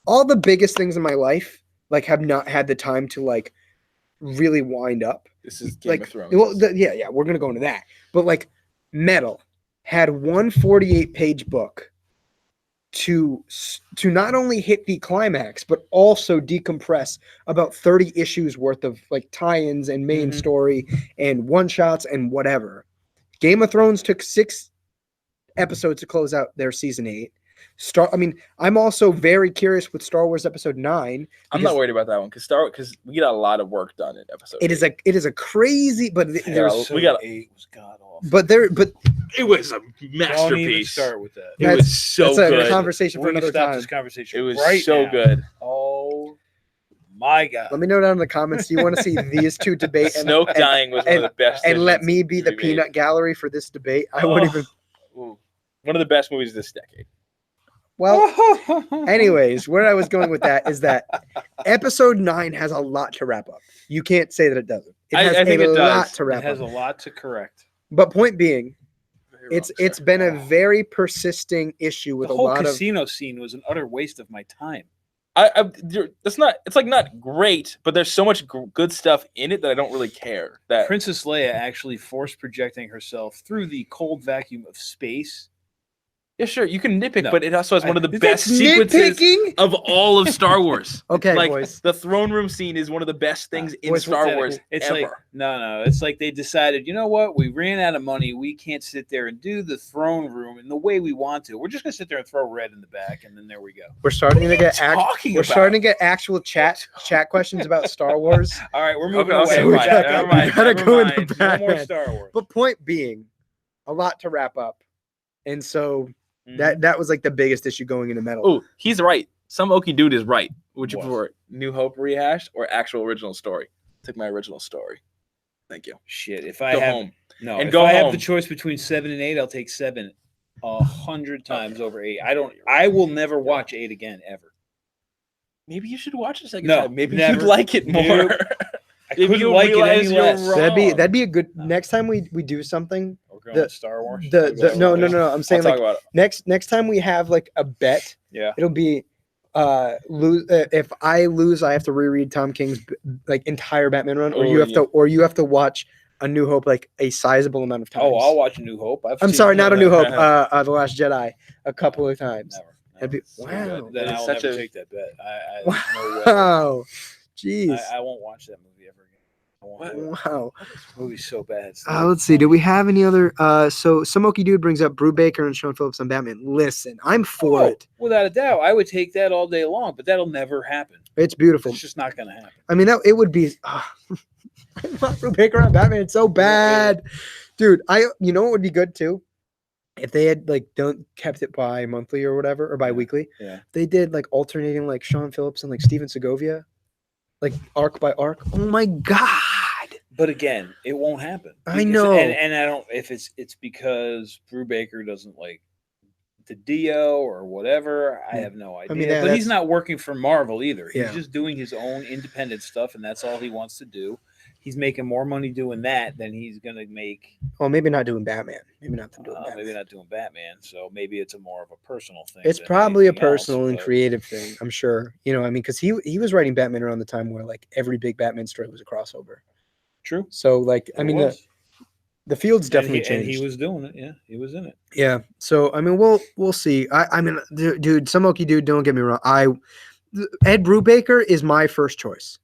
all the biggest things in my life like have not had the time to like really wind up. This is Game of Thrones. Well, yeah, we're gonna go into that. But like Metal had 148-page book to not only hit the climax but also decompress about 30 issues worth of like tie-ins and main story and one-shots and whatever. Game of Thrones took 6 episodes to close out their season 8. I'm also very curious with Star Wars Episode 9. I'm not worried about that one because we get a lot of work done in Episode 8. It is a crazy, but we got 8 was god awful. But it was a masterpiece. Don't even start with that. It was so good. A conversation for another time. This conversation. It was so good. Oh my god! Let me know down in the comments. Do you want to see these two debate? Snoke dying was one of the best. And let me be the peanut gallery for this debate. I wouldn't even. One of the best movies this decade. Well, anyways, where I was going with that is that Episode 9 has a lot to wrap up. You can't say that it doesn't. I think it does. To wrap it has up. a lot to correct. But point being, it's been a very persisting issue with the a whole lot of casino scene was an utter waste of my time. It's not great, but there's so much good stuff in it that I don't really care. That Princess Leia actually force projecting herself through the cold vacuum of space. Yeah, sure, you can nitpick, but it also has one of the best sequences of all of Star Wars. Okay, like boys. The throne room scene is one of the best things in Star Wars. It's ever. like no. It's like they decided, you know what? We ran out of money. We can't sit there and do the throne room in the way we want to. We're just gonna sit there and throw red in the back, and then there we go. We're starting to get starting to get actual chat questions about Star Wars. All right, we're moving away. We gotta go into no more Star Wars. But point being, a lot to wrap up, and so. That was like the biggest issue going into Metal. Oh, he's right. Some Okie dude is right. Would you prefer New Hope rehashed or actual original story? Take my original story. Thank you. Shit. If I have the choice between 7 and 8, I'll take 7 100 times over 8. I will never watch 8 again ever. Maybe you should watch it a second time. Maybe never. you'd like it more. I couldn't like it any less. That'd be a good next time we do something. Star Wars. No. I'm saying like next time we have like a bet. Yeah. It'll be if I lose, I have to reread Tom King's like entire Batman run, or you have to watch A New Hope like a sizable amount of times. Oh, I'll watch A New Hope. I'm sorry, not A New Hope. The Last Jedi a couple of times. Never. Wow. Then I'll never take that bet. Wow. Jeez. I won't watch that movie ever again. Wow. This movie's so bad. Let's see. Do we have any other? So Samoki Dude brings up Brew Baker and Sean Phillips on Batman. Listen, I'm for it. Without a doubt. I would take that all day long, but that'll never happen. It's beautiful. It's just not going to happen. I mean, it would be. I want Brubaker on Batman. It's so bad, dude. You know what would be good too? If they had like kept it bi-monthly or whatever, or bi-weekly. Yeah. They did like alternating like Sean Phillips and like Steven Segovia, like arc by arc. Oh my god. But again, it won't happen. I know. And I don't, if it's because Brubaker doesn't like the Dio or whatever, I have no idea. I mean, but he's not working for Marvel either. Yeah. He's just doing his own independent stuff, and that's all he wants to do. He's making more money doing that than he's going to make. Well, maybe not doing Batman. Maybe not doing Batman. Maybe not doing Batman. So maybe it's more of a personal thing. It's probably a personal and creative thing, I'm sure. You know, I mean, because he was writing Batman around the time where like every big Batman story was a crossover. True. So like, I mean, the field's definitely changed. And he was doing it. Yeah, he was in it. Yeah. So I mean, we'll see. I mean, dude, Samoki dude, don't get me wrong. Ed Brubaker is my first choice.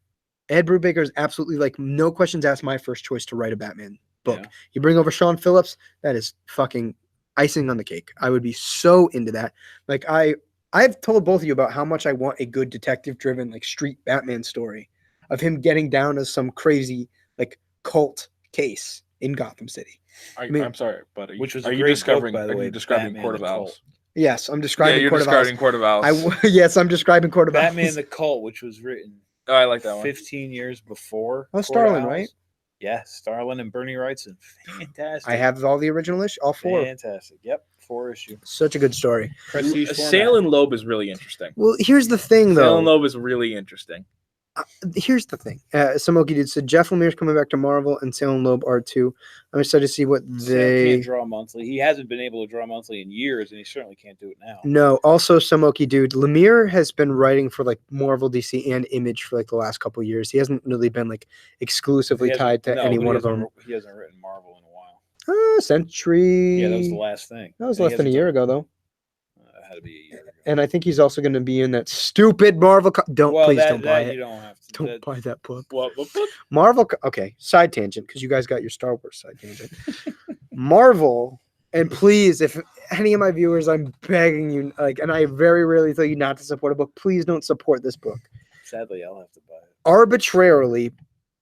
Ed Brubaker is absolutely, like, no questions asked, my first choice to write a Batman book. Yeah. You bring over Sean Phillips, that is fucking icing on the cake. I would be so into that. Like, I've told both of you about how much I want a good detective-driven, like, street Batman story of him getting down as some crazy, like, cult case in Gotham City. I'm sorry, but are you describing Court of Owls? Yes, I'm describing Court of Owls. Court of Owls. Yes, I'm describing Court of Owls. Batman the Cult, which was written. Oh, I like that one. 15 years before. Oh, Starlin, right? Yeah, Starlin and Bernie Wrightson. Fantastic. I have all the original issues, all 4. Fantastic. Yep, 4 issue. Such a good story. Sale and Loeb is really interesting. Well, here's the thing, though. Sale and Loeb is really interesting. Here's the thing. Samoki dude said Jeff Lemire's coming back to Marvel and Sale and Loeb are too. I'm excited to see what they can't draw monthly. He hasn't been able to draw monthly in years, and he certainly can't do it now. No. Also, Samoki dude, Lemire has been writing for like Marvel, DC, and Image for like the last couple of years. He hasn't really been like exclusively tied to any one of them. He hasn't written Marvel in a while. Century. Yeah, that was the last thing. That was less than a year ago, though. It had to be a year ago. And I think he's also going to be in that stupid Marvel. Don't buy it. You don't have to. Don't buy that book. What book? Marvel. Okay, side tangent because you guys got your Star Wars side tangent. Marvel, and please, if any of my viewers, I'm begging you, like, and I very rarely tell you not to support a book. Please don't support this book. Sadly, I'll have to buy it. Arbitrarily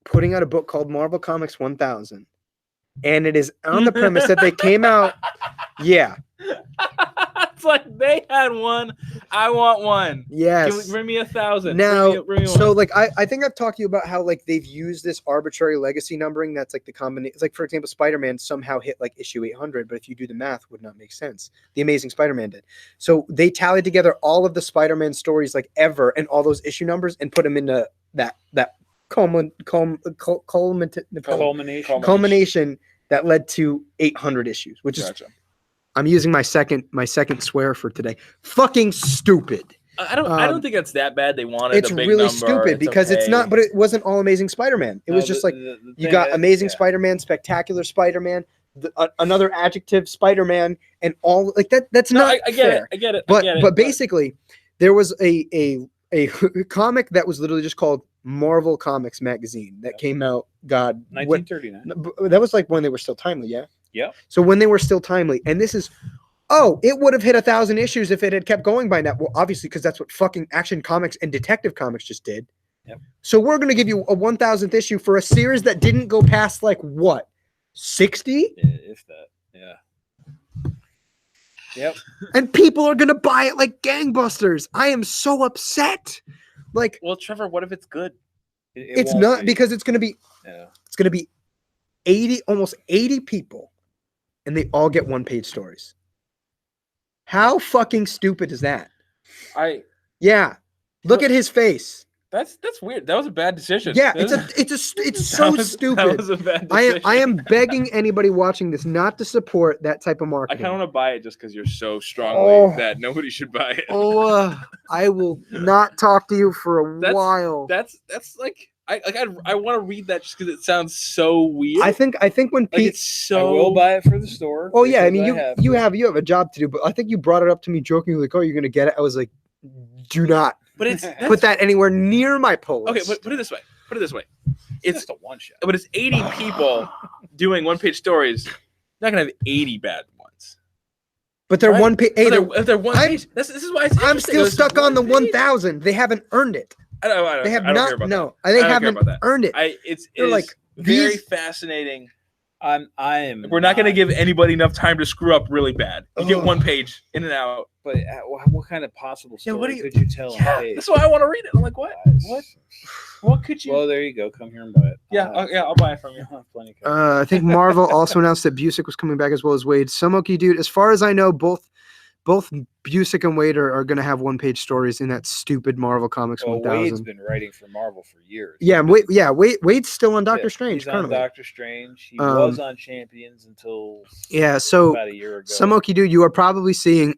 putting out a book called Marvel Comics 1000, and it is on the premise that they came out. Yeah. It's like they had one. I want one. Yes. Bring me 1,000. Now, bring me so like I think I've talked to you about how like they've used this arbitrary legacy numbering. That's like the combination. Like for example, Spider-Man somehow hit like issue 800, but if you do the math, would not make sense. The Amazing Spider-Man did. So they tallied together all of the Spider-Man stories like ever and all those issue numbers and put them into that culmination that led to 800 issues, which is. I'm using my second swear for today. Fucking stupid. I don't think it's that bad. They wanted it's a big really number. Stupid because it's not. But it wasn't all Amazing Spider-Man. It was just like you got Amazing Spider-Man, Spectacular Spider-Man, another adjective Spider-Man, and all like that. That's not. I get it. I get it. But basically, there was a comic that was literally just called Marvel Comics Magazine that came out. 1939. That was like when they were still timely. Yeah. Yeah. So when they were still timely, and this is, it would have hit 1,000 issues if it had kept going by now. Well, obviously, because that's what fucking Action Comics and Detective Comics just did. Yep. So we're gonna give you a 1,000th issue for a series that didn't go past like what, 60? Yeah, if that. Yeah. Yep. And people are gonna buy it like gangbusters. I am so upset. Like, well, Trevor, what if it's good? It's not because it's gonna be. Yeah. It's gonna be almost 80 people. And they all get one-page stories. How fucking stupid is that? Yeah. Look at his face. That's weird. That was a bad decision. Yeah, it's so stupid. That was a bad decision. I am begging anybody watching this not to support that type of marketing. I kind of want to buy it just because you're so strongly that nobody should buy it. I will not talk to you for a while. That's like I want to read that just because it sounds so weird. I think when Pete, it's so. I will buy it for the store. Oh yeah, I mean you have a job to do, but I think you brought it up to me jokingly, like, "Oh, you're gonna get it." I was like, "Do not." But put that anywhere near my pull list. Okay, but put it this way. It's just a one shot. But it's 80 people doing one-page stories. Not gonna have 80 bad ones. But they're one page. If they're one page. This is why I'm still stuck on the 1,000. They haven't earned it. I don't They have I don't care not. about No, that. they I don't care haven't about that. earned it. It's They're like like, very these- fascinating. I am. We're not going to give anybody enough time to screw up really bad. You get Ugh. one page in and out. But what kind of possible Yeah, what story do you- could you tell? Yeah, on page? that's why I want to read it. I'm like, what? What could you? Well, there you go. Come here and buy it. I'll buy it from you. Plenty of copies. I think Marvel also announced that Busick was coming back as well as Wade. Samoki, dude, as far as I know, both Busick and Wade are going to have one-page stories in that stupid Marvel Comics Well, 1000. Wade's been writing for Marvel for years. Yeah, Wade's still on Doctor Strange He's on currently. Doctor Strange. He was on Champions until so about a year ago. Samoki, dude, you are probably seeing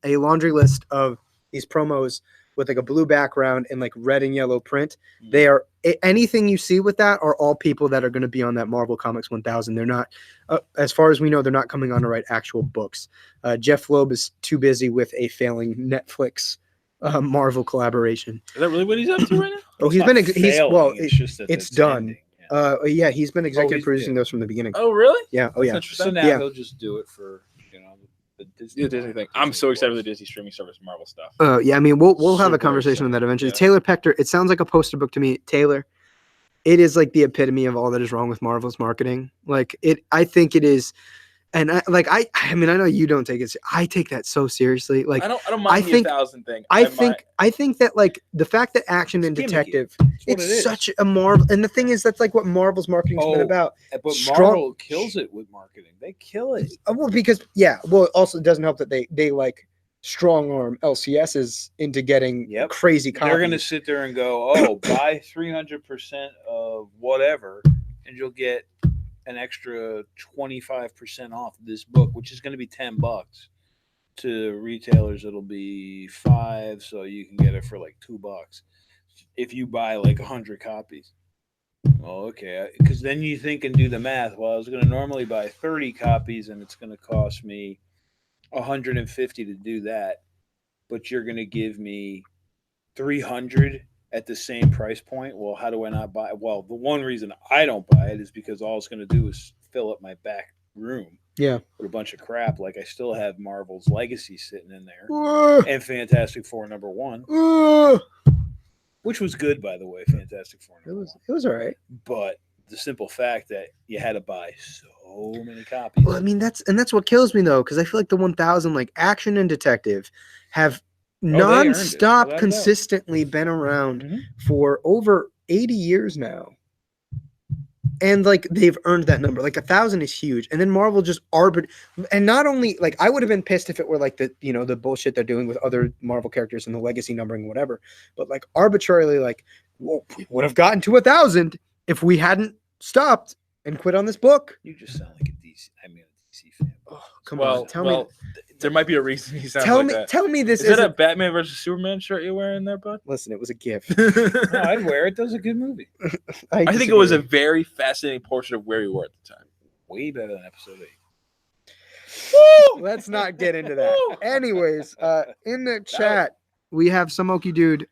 a laundry list of these promos with like a blue background and like red and yellow print. They are anything you see with that are all people that are going to be on that Marvel Comics 1000. They're not, as far as we know, they're not coming on to write actual books. Jeff Loeb is too busy with a failing Netflix Marvel collaboration. Is that really what he's up to right now? Oh, he's just that it's it's done. ending. Yeah, he's been executive producing those from the beginning. Oh, really? Yeah. Oh, That's yeah. interesting. So now Yeah. he'll just do it for the Disney, The Disney thing. I'm so excited for the Disney streaming service Marvel stuff. Yeah, I mean, we'll have a Super conversation on that excited, eventually. yeah. Taylor Pector, it sounds like a poster book to me. Taylor, it is like the epitome of all that is wrong with Marvel's marketing. Like I think it is, and I mean, I know you don't take it. I take that so seriously. Like I don't mind the 1,000 thing. I think that like the fact that action and It's gimmicky. detective, That's what it is. such a Marvel, and the thing is that's like what Marvel's marketing's been about. But Strong- Marvel kills it with marketing. They kill it. Well, because also it doesn't help that they like strong arm LCSs into getting crazy copies. They're going to sit there and go, oh, buy 300% of whatever, and you'll get an extra 25% off this book, which is going to be $10. To retailers, it'll be $5, so you can get it for like $2 if you buy like 100 copies. Oh, okay. Because then you think and do the math. Well, I was going to normally buy 30 copies, and it's going to cost me $150 to do that, but you're going to give me 300 at the same price point. Well, how do I not buy it? Well, the one reason I don't buy it is because all it's going to do is fill up my back room. Yeah. With a bunch of crap. Like I still have Marvel's Legacy sitting in there and Fantastic Four #1, which was good, by the way. Fantastic Four #1. It was all right. But the simple fact that you had to buy so many copies. Well, I mean that's what kills me though, because I feel like the 1000, like Action and Detective, have nonstop, without a consistently been around for over 80 years now, and like they've earned that number. Like 1000 is huge, and then Marvel just and not only like I would have been pissed if it were like the the bullshit they're doing with other Marvel characters and the legacy numbering, whatever, but like arbitrarily, like, well, we would have gotten to 1000 if we hadn't stopped and quit on this book. You just sound like a DC fan. Oh, come on, tell me. There might be a reason he sounds that. Tell me this is that a Batman versus Superman shirt you're wearing there, bud? Listen, it was a gift. No, I'd wear it. That was a good movie. I think it was a very fascinating portion of where we were at the time. Way better than episode 8. Let's not get into that. Anyways, in the chat, we have Samoki Dude.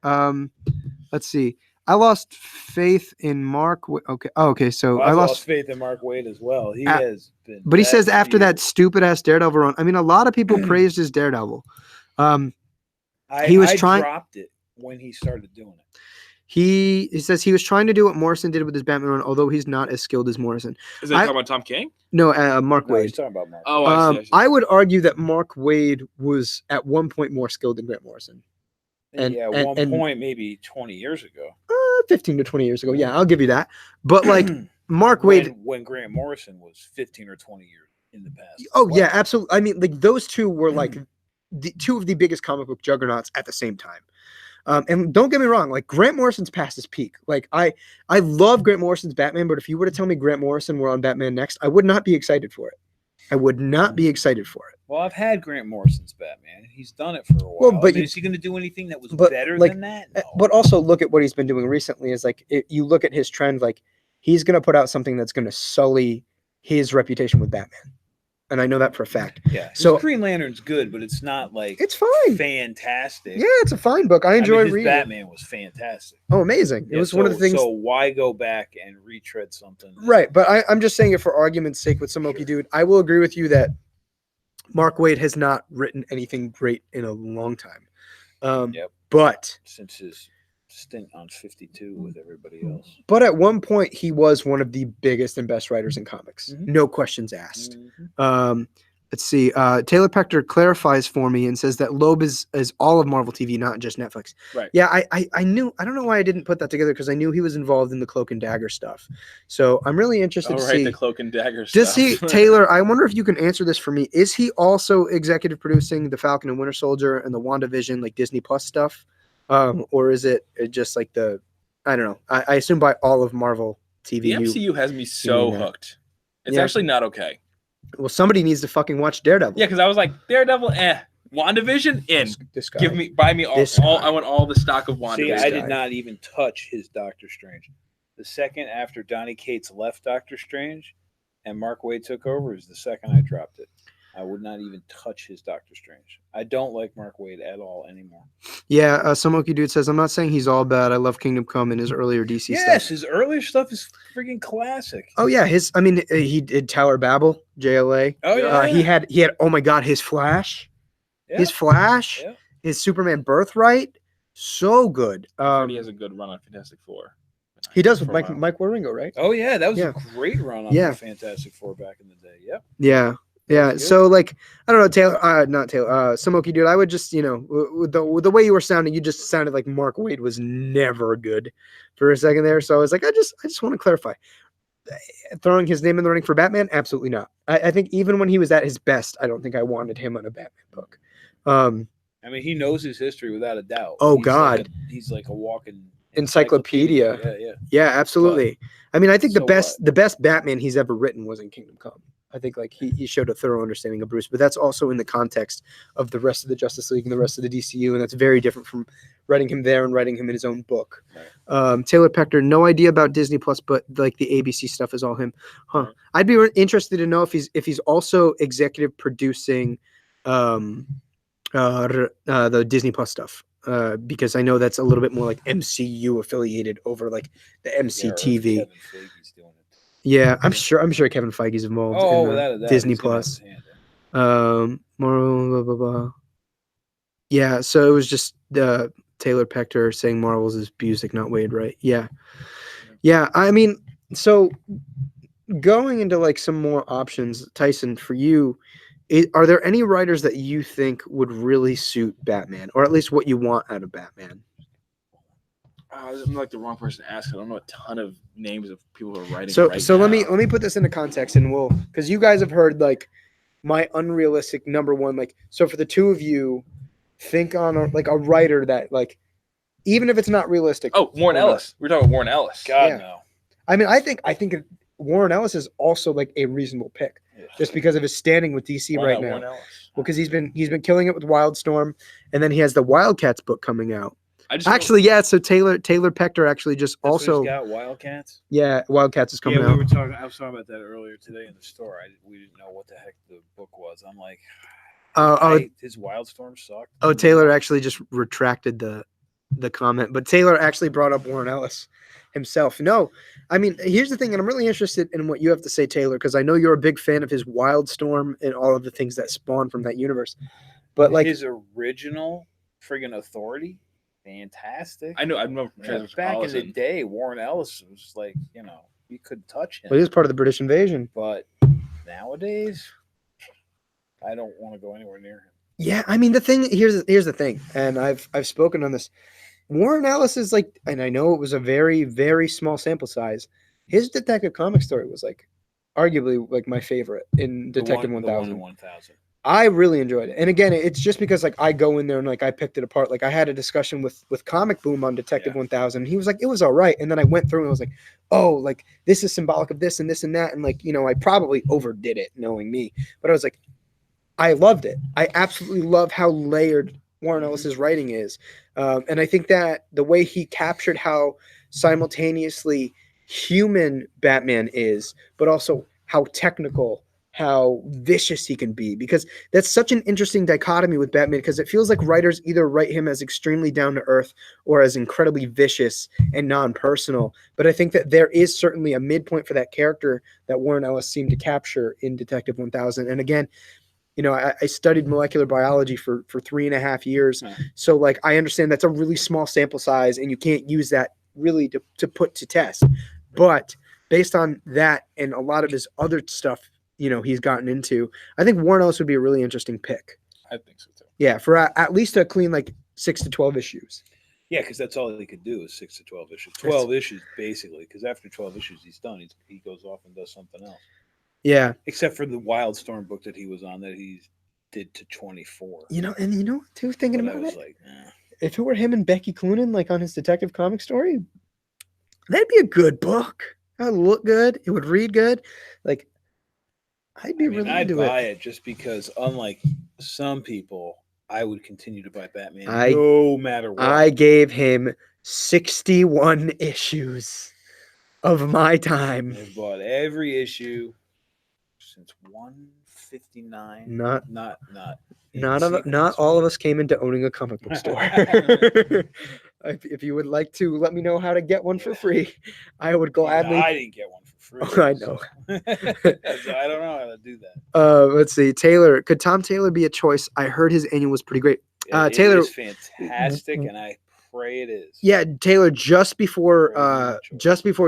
Let's see. I lost faith in Mark. Okay. Oh, okay. So I lost faith in Mark Wade as well. He has been. But he says after that stupid ass Daredevil run. I mean, a lot of people praised his Daredevil. I dropped it when he started doing it. He says he was trying to do what Morrison did with his Batman run, although he's not as skilled as Morrison. Is that talking about Tom King? No, Mark Wade. He's talking about Mark. Oh, I see. I would argue that Mark Wade was at one point more skilled than Grant Morrison. One point, maybe 20 years ago. 15 to 20 years ago. Yeah, I'll give you that. But like Mark Wade. When Grant Morrison was 15 or 20 years in the past. Oh, yeah, absolutely. I mean, like those two were like the two of the biggest comic book juggernauts at the same time. And don't get me wrong, like Grant Morrison's past his peak. Like I love Grant Morrison's Batman, but if you were to tell me Grant Morrison were on Batman next, I would not be excited for it. I would not be excited for it. Well, I've had Grant Morrison's Batman. He's done it for a while. Well, but is he going to do anything that was better than that? No. But also look at what he's been doing recently. Is like you look at his trend, like he's going to put out something that's going to sully his reputation with Batman. And I know that for a fact. Yeah. So Green Lantern's good, but it's not like it's fine. Fantastic. Yeah, it's a fine book. I enjoy reading. Batman was fantastic. Oh, amazing! It was one of the things. So why go back and retread something? Right, but I'm just saying it for argument's sake with Samoki Dude. I will agree with you that Mark Wade has not written anything great in a long time. But since his stint on 52 with everybody else. But at one point, he was one of the biggest and best writers in comics. Mhm. No questions asked. Mm-hmm. Let's see. Taylor Pector clarifies for me and says that Loeb is all of Marvel TV, not just Netflix. Right. Yeah, I knew. I don't know why I didn't put that together because I knew he was involved in the Cloak and Dagger stuff. So I'm really interested to see. the Cloak and Dagger Does stuff. he, Taylor? I wonder if you can answer this for me. Is he also executive producing the Falcon and Winter Soldier and the WandaVision like Disney Plus stuff, or is it just like the? I don't know. I assume by all of Marvel TV. The MCU has me so mean that? hooked. It's Yeah. actually not okay. Well, somebody needs to fucking watch Daredevil. Yeah, because I was like, Daredevil, WandaVision, in. This guy. Buy me all. This guy. I want all the stock of WandaVision. See, this I guy. did not even touch his Doctor Strange. The second after Donny Cates left Doctor Strange and Mark Waid took over is the second I dropped it. I would not even touch his Doctor Strange. I don't like Mark Waid at all anymore. Yeah, some Okie dude says, I'm not saying he's all bad. I love Kingdom Come and his earlier DC Yes, stuff. his earlier stuff is freaking classic. Oh yeah, he did Tower Babel, JLA. Oh yeah, He had oh my god, his Flash. yeah. His Flash, Yeah. his Superman Birthright, so good. I heard he has a good run on Fantastic Four. He does with For a while. Mike Waringo, right? Oh yeah, that was Yeah. a great run on Yeah. the Fantastic Four back in the day. Yep. Yeah. Yeah. Good. So like, I don't know, Taylor, not Taylor, Samoki dude, I would just, with the way you were sounding, you just sounded like Mark Waid was never good for a second there. So I was like, I just want to clarify. Throwing his name in the running for Batman? Absolutely not. I think even when he was at his best, I don't think I wanted him on a Batman book. I mean, he knows his history without a doubt. Oh, He's God. like he's like a walking Encyclopedia. Yeah, yeah. Yeah, absolutely. I mean, I think so the best Batman he's ever written was in Kingdom Come. I think like he showed a thorough understanding of Bruce, but that's also in the context of the rest of the Justice League and the rest of the DCU, and that's very different from writing him there and writing him in his own book. Right. Taylor Pector, no idea about Disney Plus, but like the ABC stuff is all him. Huh. Right. I'd be interested to know if he's also executive producing the Disney Plus stuff. Because I know that's a little bit more like MCU affiliated over like the MCTV. Kevin Feige's doing it. Yeah, I'm sure Kevin Feige's involved Oh, in without a doubt, Disney he's gonna have Plus. his hand in. Marvel, blah, blah, blah. Yeah, so it was just Taylor Pector saying Marvel's is Busick, not Wade, right? Yeah. Yeah, I mean, so going into like some more options, Tyson, for you, are there any writers that you think would really suit Batman, or at least what you want out of Batman? I'm like the wrong person to ask. I don't know a ton of names of people who are writing. So right so now. let me put this into context, and we'll, because you guys have heard like my unrealistic number one, like, so for the two of you, think on a writer that like, even if it's not realistic. Oh, Warren Ellis. We're talking about Warren Ellis. God Yeah. no. I mean, I think Warren Ellis is also like a reasonable pick just because of his standing with DC Why right not now. Warren Ellis? Well, because he's been killing it with Wildstorm, and then he has the Wildcats book coming out. I just Actually, yeah. So Taylor Pector actually just That's also, what he's got Wildcats. yeah, Wildcats is coming Yeah, we out. were talking. I was talking about that earlier today in the store. We didn't know what the heck the book was. I'm like, his Wildstorm sucked. Oh, Taylor actually just retracted the comment, but Taylor actually brought up Warren Ellis himself. No, I mean, here's the thing, and I'm really interested in what you have to say, Taylor, because I know you're a big fan of his Wildstorm and all of the things that spawn from that universe. But like his original friggin' Authority, fantastic. I know. Back in the day, Warren Ellis was like, you couldn't touch him. well, he was part of the British invasion. But nowadays, I don't want to go anywhere near him. Yeah, I mean, here's the thing, and I've spoken on this. Warren Ellis is like, and I know it was a very, very small sample size. His Detective Comic story was like arguably like my favorite in Detective 1000. The one in 1000. I really enjoyed it. And again, it's just because like I go in there and like I picked it apart. Like I had a discussion with Comic Boom on Detective 1000. He was like, it was all right. And then I went through and I was like, oh, like this is symbolic of this and this and that. And like, I probably overdid it knowing me, but I was like, I loved it. I absolutely love how layered Warren Ellis's writing is. And I think that the way he captured how simultaneously human Batman is, but also how technical, how vicious he can be, because that's such an interesting dichotomy with Batman, because it feels like writers either write him as extremely down to earth or as incredibly vicious and non-personal. But I think that there is certainly a midpoint for that character that Warren Ellis seemed to capture in Detective 1000. And again, I studied molecular biology for 3.5 years. Huh. So like, I understand that's a really small sample size and you can't use that really to put to test. But based on that and a lot of his other stuff, he's gotten into, I think Warren Ellis would be a really interesting pick. I think so too. Yeah, for at least a clean like 6 to 12 issues. Yeah, because that's all he could do is 6 to 12 issues. 12 issues, basically, because after 12 issues, he's done. He goes off and does something else. Yeah. Except for the Wildstorm book that he was on that he did to 24. Too, thinking But about I was it, like, if it were him and Becky Cloonan, like on his detective comic story, that'd be a good book. That would look good. It would read good. Like, I'd be really I'd into buy it. it just because, unlike some people, I would continue to buy Batman I- no matter what. I gave him 61 issues of my time. I've bought every issue since 159. Not all of us came into owning a comic book store. If you would like to let me know how to get one for free, I would gladly. I didn't get one for free. I know. So I don't know how to do that. Let's see. Taylor, could Tom Taylor be a choice? I heard his annual was pretty great. Taylor, it is fantastic, and I pray it is. Yeah, Taylor. Just before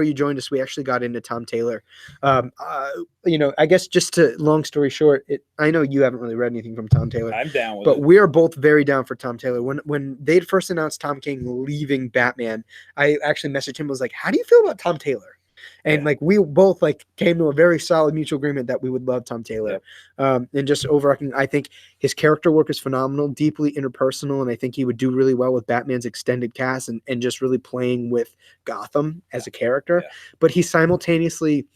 you joined us, we actually got into Tom Taylor. I guess just to long story short, I know you haven't really read anything from Tom Taylor. I'm down with but it. we are both very down for Tom Taylor. When they first announced Tom King leaving Batman, I actually messaged him. Was like, "How do you feel about Tom Taylor?" And like we both like came to a very solid mutual agreement that we would love Tom Taylor. And just overarching, I think his character work is phenomenal, deeply interpersonal, and I think he would do really well with Batman's extended cast and just really playing with Gotham as a character. Yeah. But he simultaneously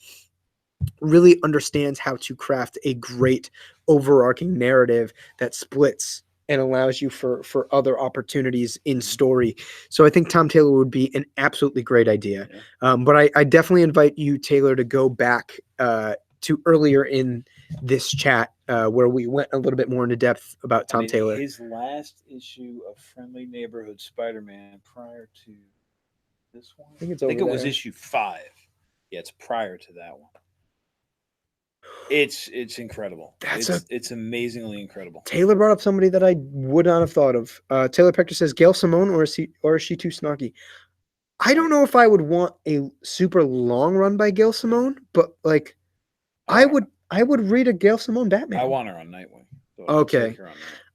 really understands how to craft a great overarching narrative that splits and allows you for other opportunities in story. So I think Tom Taylor would be an absolutely great idea. Yeah. But I definitely invite you, Taylor, to go back to earlier in this chat where we went a little bit more into depth about Tom Taylor. His last issue of Friendly Neighborhood Spider-Man prior to this one? I think it was issue 5. Yeah, it's prior to that one. It's incredible. It's amazingly incredible. Taylor brought up somebody that I would not have thought of. Taylor Pector says Gail Simone, or is she too snarky? I don't know if I would want a super long run by Gail Simone, but like I would read a Gail Simone Batman. I want her on Nightwing. So okay.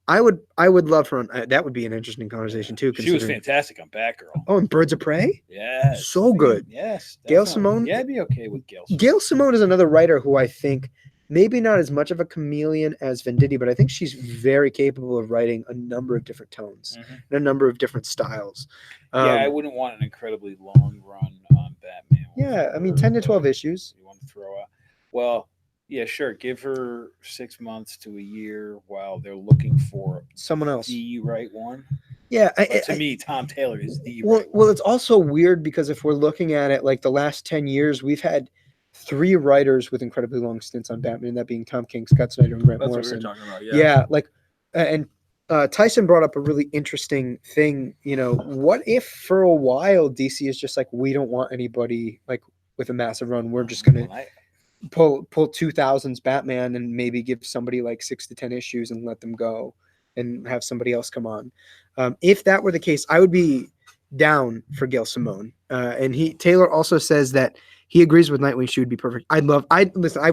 I would love her on that. Would be an interesting conversation too. She was fantastic on Batgirl. Oh, and Birds of Prey? Yes. So good. Yes. Gail Simone? Yeah, I'd be okay with Gail Simone. Gail Simone is another writer who I think maybe not as much of a chameleon as Venditti, but I think she's very capable of writing a number of different tones and a number of different styles. I wouldn't want an incredibly long run on Batman. Yeah, I mean 10 to 12 issues. You want to throw out? Well, yeah, sure. Give her 6 months to a year while they're looking for someone else. The right one. Yeah, to me, Tom Taylor is the right one. Well, it's also weird because if we're looking at it, like the last 10 years, we've had 3 writers with incredibly long stints on Batman, that being Tom King, Scott Snyder, and Grant Morrison. That's what we were talking about. Yeah, and Tyson brought up a really interesting thing. What if for a while DC is just like, we don't want anybody like with a massive run. We're just gonna pull 2000s Batman and maybe give somebody like 6 to 10 issues and let them go and have somebody else come on. If that were the case, I would be down for Gail Simone. And Taylor also says that he agrees with Nightwing. She would be perfect. I'd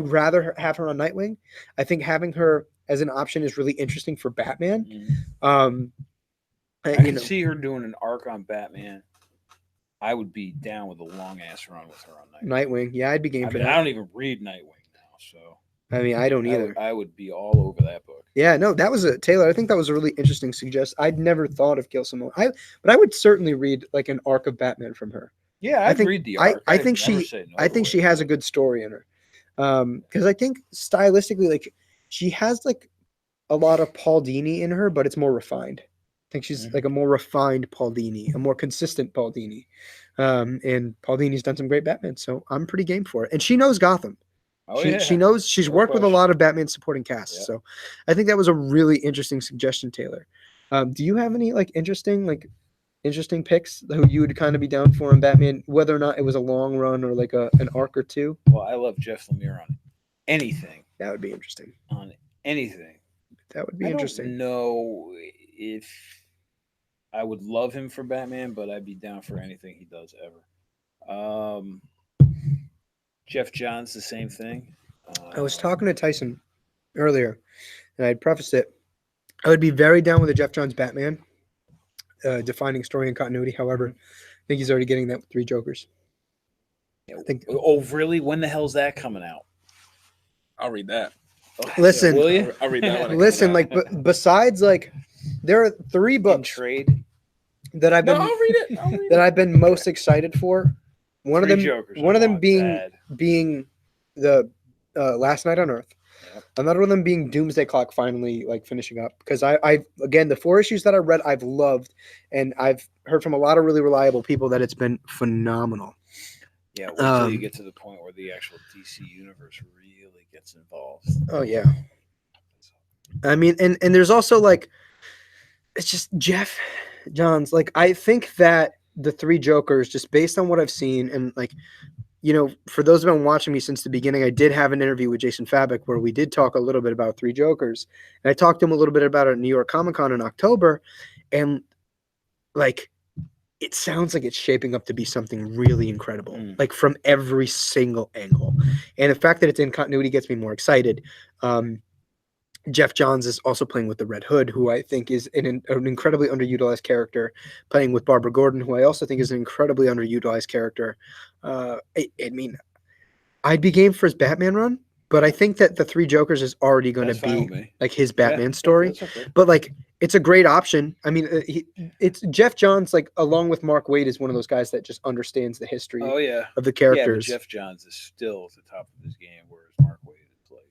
rather have her on Nightwing. I think having her as an option is really interesting for Batman. I can see her doing an arc on Batman. I would be down with a long ass run with her on Nightwing. Yeah, I'd be game for that. I don't even read Nightwing now, so I don't either. I would be all over that book. Yeah, no, that was Taylor. I think that was a really interesting suggestion. I'd never thought of Gail Simone. But I would certainly read like an arc of Batman from her. Yeah, I'd read the arc. I think she has a good story in her. Because I think stylistically, like she has like a lot of Paul Dini in her, but it's more refined. I think she's like a more refined Paul Dini, a more consistent Paul Dini. And Paul Dini's done some great Batman, so I'm pretty game for it. And she knows Gotham. She knows, she's worked with a lot of Batman supporting casts. Yeah. So I think that was a really interesting suggestion, Taylor. Do you have any like interesting picks that you would kind of be down for in Batman, whether or not it was a long run or like an arc or two? Well, I love Jeff Lemire on anything. That would be interesting. On anything. That would be I interesting. don't know if I would love him for Batman, but I'd be down for anything he does ever. Jeff Johns, the same thing. I was talking to Tyson earlier, and I had prefaced it. I would be very down with a Jeff Johns Batman, defining story and continuity. However, I think he's already getting that with 3 Jokers. I think. Oh, really? When the hell's that coming out? I'll read that. Oh, Listen, will you? I'll read that one. Listen, like besides like, there are 3 In books trade. that I've No, been I'll read it. I'll read that it. I've been most excited for. One of 3 them, Jokers. one I of them want being bad. the Last Night on Earth. Yep. Another one of them being Doomsday Clock finally like finishing up, because I again, the 4 issues that I read I've loved, and I've heard from a lot of really reliable people that it's been phenomenal. Yeah, wait till you get to the point where the actual DC universe really gets involved. Oh yeah. I mean, and there's also like, it's just Jeff Johns. Like, I think that the 3 Jokers, just based on what I've seen, and like, you know, for those who have been watching me since the beginning, I did have an interview with Jason Fabik where we did talk a little bit about 3 Jokers, and I talked to him a little bit about it at New York Comic Con in October, and like, it sounds like it's shaping up to be something really incredible, like from every single angle, and the fact that it's in continuity gets me more excited. Jeff Johns is also playing with the Red Hood, who I think is an incredibly underutilized character, playing with Barbara Gordon, who I also think is an incredibly underutilized character. I mean, I'd be game for his Batman run, but I think that the 3 Jokers is already going to be like his Batman story. Okay. But like, it's a great option. I mean, it's Jeff Johns, like along with Mark Waid, is one of those guys that just understands the history Oh yeah. of the Yeah, characters. but Jeff Johns is still at the top of his game, whereas Mark Waid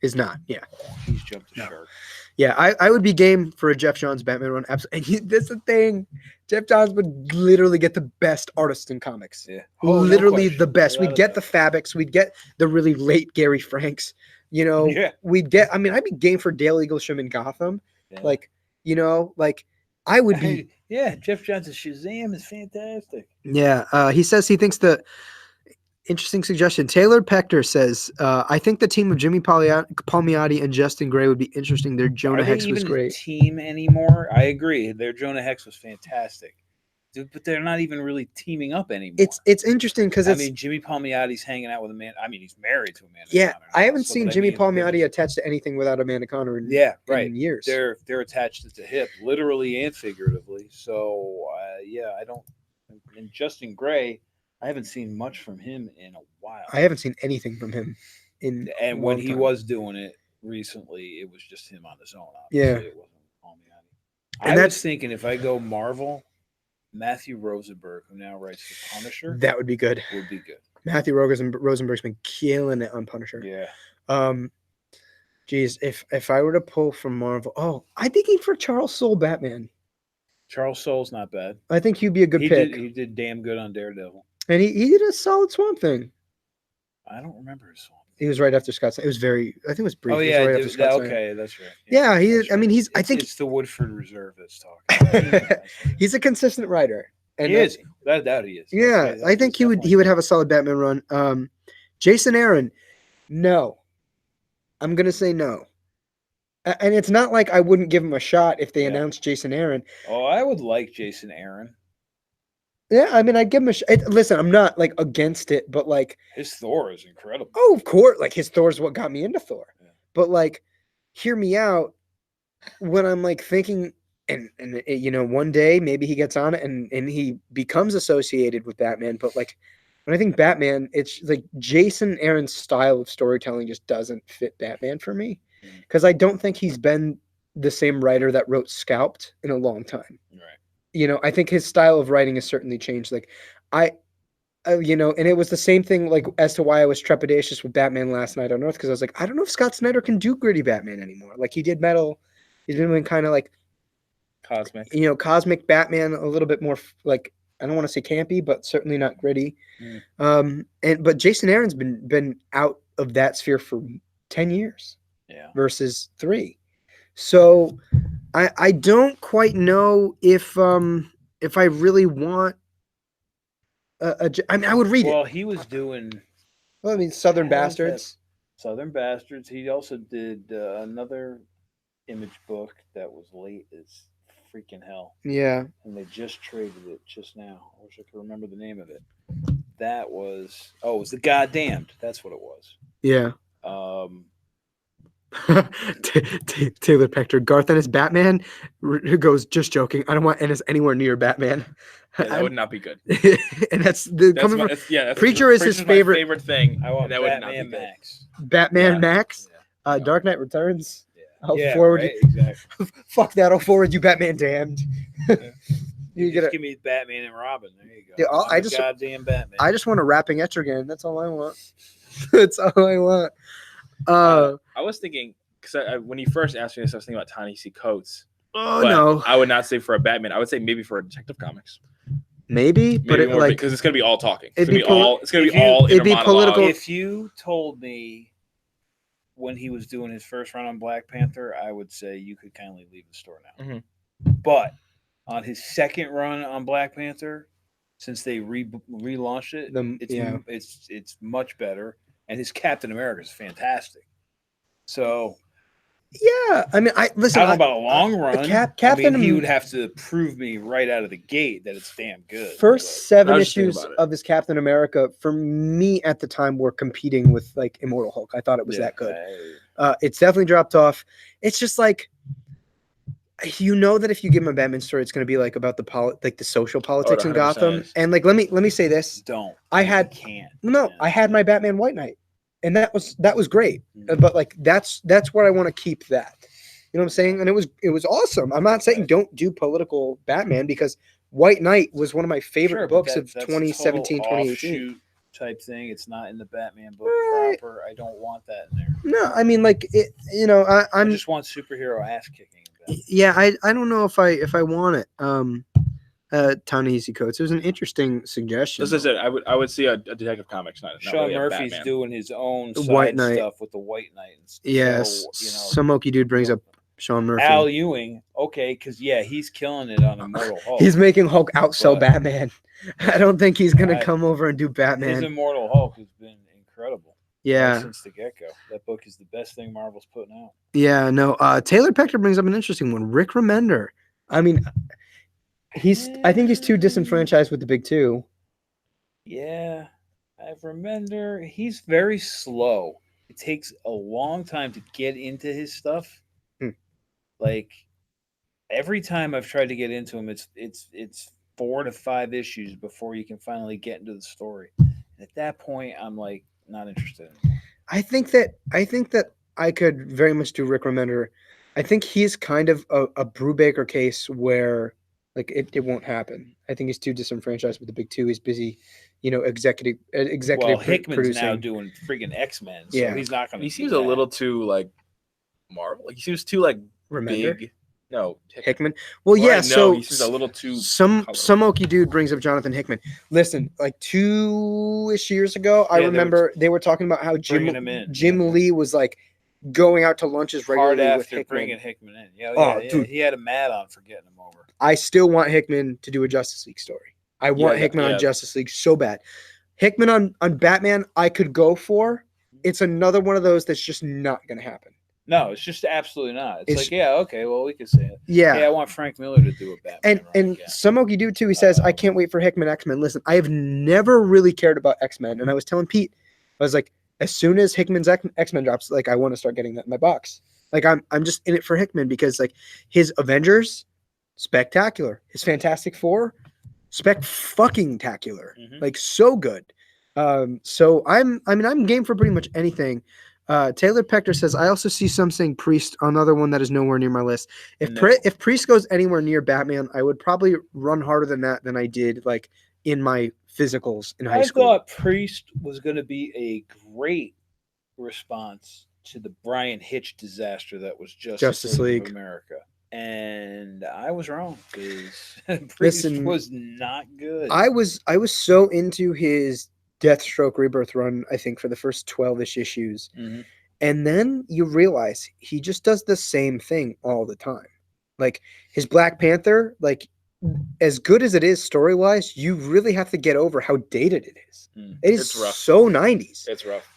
is not. Yeah. He's jumped the shark. Yeah, I would be game for a Jeff Johns Batman run. Absolutely. And that's the thing. Jeff Johns would literally get the best artists in comics. Yeah. Literally the best. We'd get the Fabics. We'd get the really late Gary Franks. You know, we'd get, I mean, I'd be game for Dale Eaglesham in Gotham. Yeah. Like, you know, like I would be. Yeah, Jeff Johns' Shazam is fantastic. Yeah. He says he thinks the. Interesting suggestion. Taylor Pector says, I think the team of Jimmy Palmiotti and Justin Gray would be interesting. Their Jonah Hex was great. Are they even a team anymore? I agree. Their Jonah Hex was fantastic. Dude, but they're not even really teaming up anymore. It's interesting because I mean, Jimmy Palmiotti's hanging out with Amanda. I mean, he's married to Amanda Connor. Now, I haven't seen Jimmy Palmiotti attached to anything without Amanda Connor in years. They're attached at the hip, literally and figuratively. So, I don't. And Justin Gray, I haven't seen much from him in a while. I haven't seen anything from him and when he was doing it recently, it was just him on his own. Yeah, it wasn't Palmiotti. I was thinking if I go Marvel, Matthew Rosenberg, who now writes The Punisher, that would be good. Would be good. Matthew Rosenberg's been killing it on Punisher. Yeah. Geez, if I were to pull from Marvel, I'd be game for Charles Soule Batman. Charles Soule's not bad. I think he'd be a good pick. He did damn good on Daredevil. And he did a solid Swamp Thing. I don't remember his Swamp Thing. He was right after Scott. It was very, I think it was brief. Oh, yeah. Right okay, that's right. Yeah, he is. I mean, I think it's the Woodford Reserve that's talking. He's a consistent writer. And he is. That he is. Yeah, I think he would have a solid Batman run. Jason Aaron, no. I'm going to say no. And it's not like I wouldn't give him a shot if they announced Jason Aaron. Oh, I would like Jason Aaron. Yeah, I mean, I'd give him a shot. Listen, I'm not like against it, but like his Thor is incredible. Oh, of course. Like his Thor is what got me into Thor. Yeah. But like, hear me out. When I'm like thinking, and you know, one day maybe he gets on it and he becomes associated with Batman. But like, when I think Batman, it's like Jason Aaron's style of storytelling just doesn't fit Batman for me. Because I don't think he's been the same writer that wrote Scalped in a long time. Right. You know, I think his style of writing has certainly changed. Like, you know, and it was the same thing, like, as to why I was trepidatious with Batman Last Night on Earth, because I was like, I don't know if Scott Snyder can do gritty Batman anymore. Like, he did Metal. He's been doing kind of like cosmic, you know, cosmic Batman, a little bit more like, I don't want to say campy, but certainly not gritty. But Jason Aaron's been out of that sphere for 10 years. Yeah. Versus 3. So I don't quite know if I really want I mean, I would read it. Well, he was doing. Well, I mean, Southern Bastards. Southern Bastards. He also did another Image book that was late as freaking hell, Yeah. and they just traded it just now. I wish I could remember the name of it. That was it was the Goddamned. That's what it was. Yeah. Um, Taylor Pector, Garth Ennis Batman who goes, just joking. I don't want Ennis anywhere near Batman. Yeah, that would not be good. And that's the That's my, that's, yeah. That's Preacher is his my favorite. favorite thing. I want and that would not be Batman good. Max. Batman Yeah. Max. Yeah. Dark Knight Returns. Yeah. I'll Yeah, forward right? you. Exactly. Fuck that! I'll forward you Batman Damned. You Just give me Batman and Robin. There you go. Yeah, I I'm just- goddamn Batman. I just want a rapping Etrigan. That's all I want. That's all I want. I was thinking because when you first asked me this, I was thinking about Ta-Nehisi Coates. Oh But no, I would not say for a Batman. I would say maybe for a Detective Comics. maybe, but Maybe it, more like because it's gonna be all talking. It's it'd gonna be be poli- all. It's gonna be if you- all. it'd be inner political- monologue. If you told me when he was doing his first run on Black Panther, I would say you could kindly leave the store now. Mhm. But on his second run on Black Panther, since they relaunched it, it's much better, and his Captain America is fantastic. So yeah. I mean, I listen. I don't know about a long run. Captain he would have to prove me right out of the gate that it's damn good. First but- 7 I was just thinking issues about it. of his Captain America for me at the time were competing with like Immortal Hulk. I thought it was Yeah, that good. It's definitely dropped off. It's just like, you know, that if you give him a Batman story, it's going to be like about the social politics in 100% Gotham. is. And like, let me say this. Don't. I had- You can't. No, Yeah. I had my Batman White Knight, and that was great. Mhm. But like, that's what I want to keep that. You know what I'm saying? And it was awesome. I'm not saying Right. don't do political Batman, because White Knight was one of my favorite Sure, but books that- of that's a 2017, total 2018. offshoot type thing. It's not in the Batman book Right. proper. I don't want that in there. No, I mean, like it. You know, I I'm just want superhero ass kicking. in Batman. yeah. I don't know if I want it. Ta-Nehisi Coates. It was an interesting suggestion. As I said, I would see a Detective Comics, not Sean really a Murphy's Batman. doing his own The White side Knight. stuff with the White Knight. And stuff. Yes, So, some oaky dude brings up Sean Murphy. Al Ewing. Okay, because he's killing it on Immortal Hulk. He's making Hulk outsell But- Batman. I don't think he's gonna I- come over and do his Batman. Immortal Hulk has been incredible. right Yeah, since the get go. That book is the best thing Marvel's putting out. yeah. No, Taylor Pector brings up an interesting one. Rick Remender. I mean, I think he's too disenfranchised with the big two. Yeah, I remember he's very slow. It takes a long time to get into his stuff. Hmm. Like every time I've tried to get into him, it's 4 to 5 issues before you can finally get into the story. And at that point, I'm like not interested. I think that I could very much do Rick Remender. I think he's kind of a Brubaker case where like it won't happen. I think he's too disenfranchised with the big two. He's busy, executive Well, Hickman's producing. now doing friggin' X-Men, so Yeah. he's not going to. He seems a little too like Marvel. Like he seems too like Remender? big. No, Hickman. Well, yeah. So he seems a little too. some colorful. oaky dude brings up Jonathan Hickman. Listen, like 2-ish years ago, I Yeah, they were remember they were talking about how bringing him in. Jim Lee was like going out to lunches hard regularly with after Hickman. bringing Hickman in. Yeah, Oh, yeah, dude. he had a mad on for getting him over. I still want Hickman to do a Justice League story. I want Hickman yeah. on Justice League so bad. Hickman on Batman, I could go for. It's another one of those that's just not going to happen. No, it's just absolutely not. It's It's- like, yeah, okay, well, we could say it. Yeah. Hey, I want Frank Miller to do a Batman. And again. some oaky dude too. He says, "I can't wait for Hickman X-Men." Listen, I have never really cared about X-Men, and I was telling Pete, I was like, as soon as Hickman's X-Men drops, like I want to start getting that in my box. Like I'm just in it for Hickman because like his Avengers, spectacular. His Fantastic Four, fucking-tacular. Mhm. Like so good. So I'm game for pretty much anything. Taylor Pector says, I also see some saying Priest, another one that is nowhere near my list. No. If Priest goes anywhere near Batman, I would probably run harder than that than I did like in my physicals in high I school. thought Priest was going to be a great response to the Brian Hitch disaster that was Justice League. of America. And I was wrong because Priest Listen, was not good. I was so into his Deathstroke Rebirth run, I think, for the first 12-ish issues. Mhm. And then you realize he just does the same thing all the time. Like his Black Panther, like as good as it is story wise, you really have to get over how dated it is. It is It's rough. so 90s. It's rough.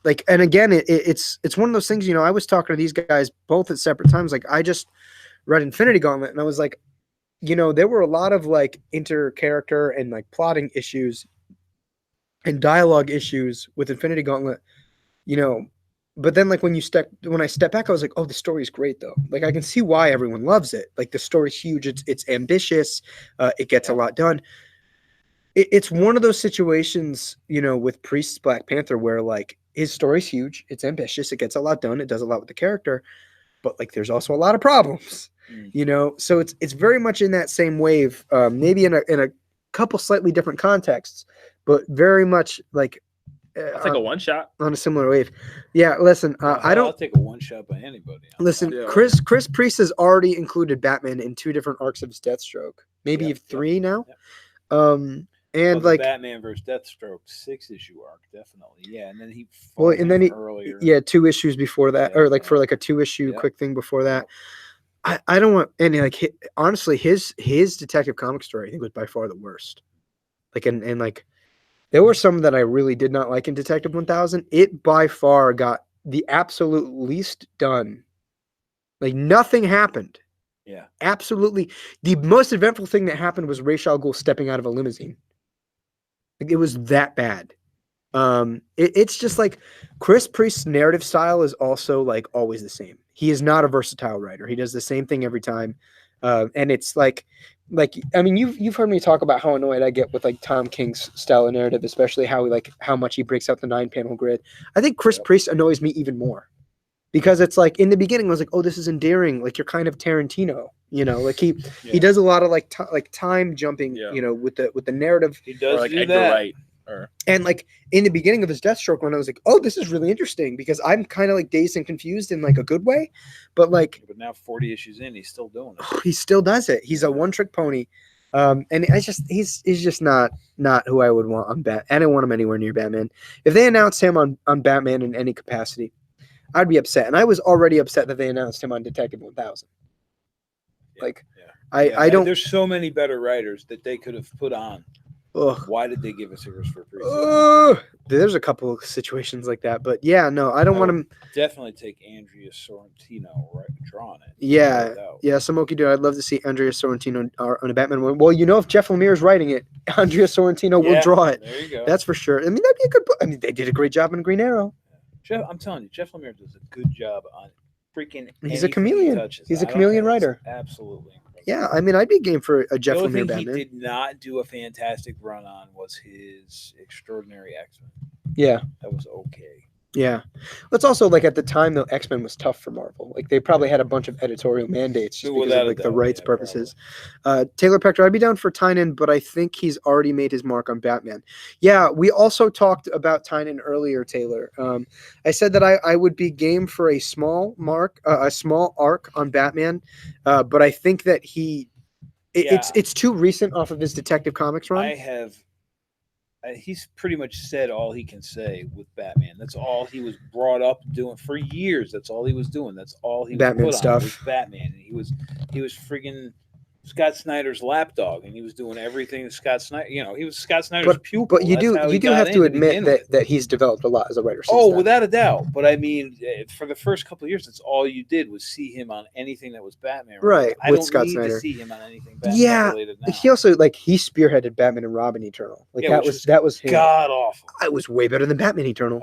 Like, and again, it's one of those things. I was talking to these guys both at separate times. Like, I just read Infinity Gauntlet, and I was like, there were a lot of like inter-character and like plotting issues and dialogue issues with Infinity Gauntlet. But then like when I step back, I was like, oh, the story is great though. Like I can see why everyone loves it. Like the story's huge. It's ambitious. It gets a lot done. It's one of those situations, with Priest's Black Panther where like his story's huge. It's ambitious. It gets a lot done. It does a lot with the character, but like there's also a lot of problems, So it's very much in that same wave, maybe in a couple slightly different contexts, but very much like. I'll take a one shot on a similar wave. Yeah, listen, I'll take a one shot by anybody. Listen, Chris Priest has already included Batman in 2 different arcs of his Deathstroke, maybe 3 now. And like Batman versus Deathstroke 6-issue arc, definitely. Yeah, and then he earlier. 2 issues before that, or like for like a 2-issue quick thing before that. I don't want any like honestly his Detective Comic story I think was by far the worst. Like and like. There were some that I really did not like in Detective 1000. It by far got the absolute least done. Like nothing happened. Yeah. Absolutely. The most eventful thing that happened was Ra's al Ghul stepping out of a limousine. Like it was that bad. It's just like Chris Priest's narrative style is also like always the same. He is not a versatile writer. He does the same thing every time. And it's like I mean you've heard me talk about how annoyed I get with like Tom King's style of narrative, especially how much he breaks out the 9-panel grid. I think Chris Priest annoys me even more because it's like in the beginning I was like, oh, this is endearing, like you're kind of Tarantino, like he does a lot of like time jumping, with the narrative. He does like do Edgar that. Wright. And like in the beginning of his Deathstroke one, I was like, oh, this is really interesting because I'm kind of like dazed and confused in like a good way. But now 40 issues in, he's still doing it. He still does it. He's a one-trick pony. And he's just not who I would want on Batman. I don't want him anywhere near Batman. If they announced him on Batman in any capacity, I'd be upset. And I was already upset that they announced him on Detective 1000. I don't. There's so many better writers that they could have put on. Ugh. Why did they give us a Christopher Priest? There's a couple of situations like that, but yeah, no, I don't want him. Definitely take Andrea Sorrentino drawing it. Yeah, Samoki dude, I'd love to see Andrea Sorrentino on a Batman one. Well, if Jeff Lemire is writing it, Andrea Sorrentino will draw it. There you go. That's for sure. I mean, that'd be a good book. I mean, they did a great job in Green Arrow. I'm telling you, Jeff Lemire does a good job on freaking. He's a chameleon. He's a chameleon writer. Absolutely. Yeah, I mean, I'd be game for a Jeff Lemire Batman. The only thing he did not do a fantastic run on was his Extraordinary X-Men. Yeah. That was okay. Yeah. It's also like at the time, though, X-Men was tough for Marvel. Like they probably had a bunch of editorial mandates just because of like the rights purposes. Taylor Pector, I'd be down for Tynion, but I think he's already made his mark on Batman. Yeah, we also talked about Tynion earlier, Taylor. I said that I would be game for a small arc on Batman, but I think that it's too recent off of his Detective Comics run. He's pretty much said all he can say with Batman. That's all he was brought up doing for years. That's all he was doing. That's all he Batman was put stuff. On was Batman. And he was freaking Scott Snyder's lapdog, and he was doing everything that Scott Snyder. He was Scott Snyder's pupil. But you do have to admit that he's developed a lot as a writer. Oh, without a doubt. But I mean, for the first couple of years, that's all you did was see him on anything that was Batman. Right. I don't need to see him on anything Batman related now. He also he spearheaded Batman and Robin Eternal. That was him. God awful. It was way better than Batman Eternal.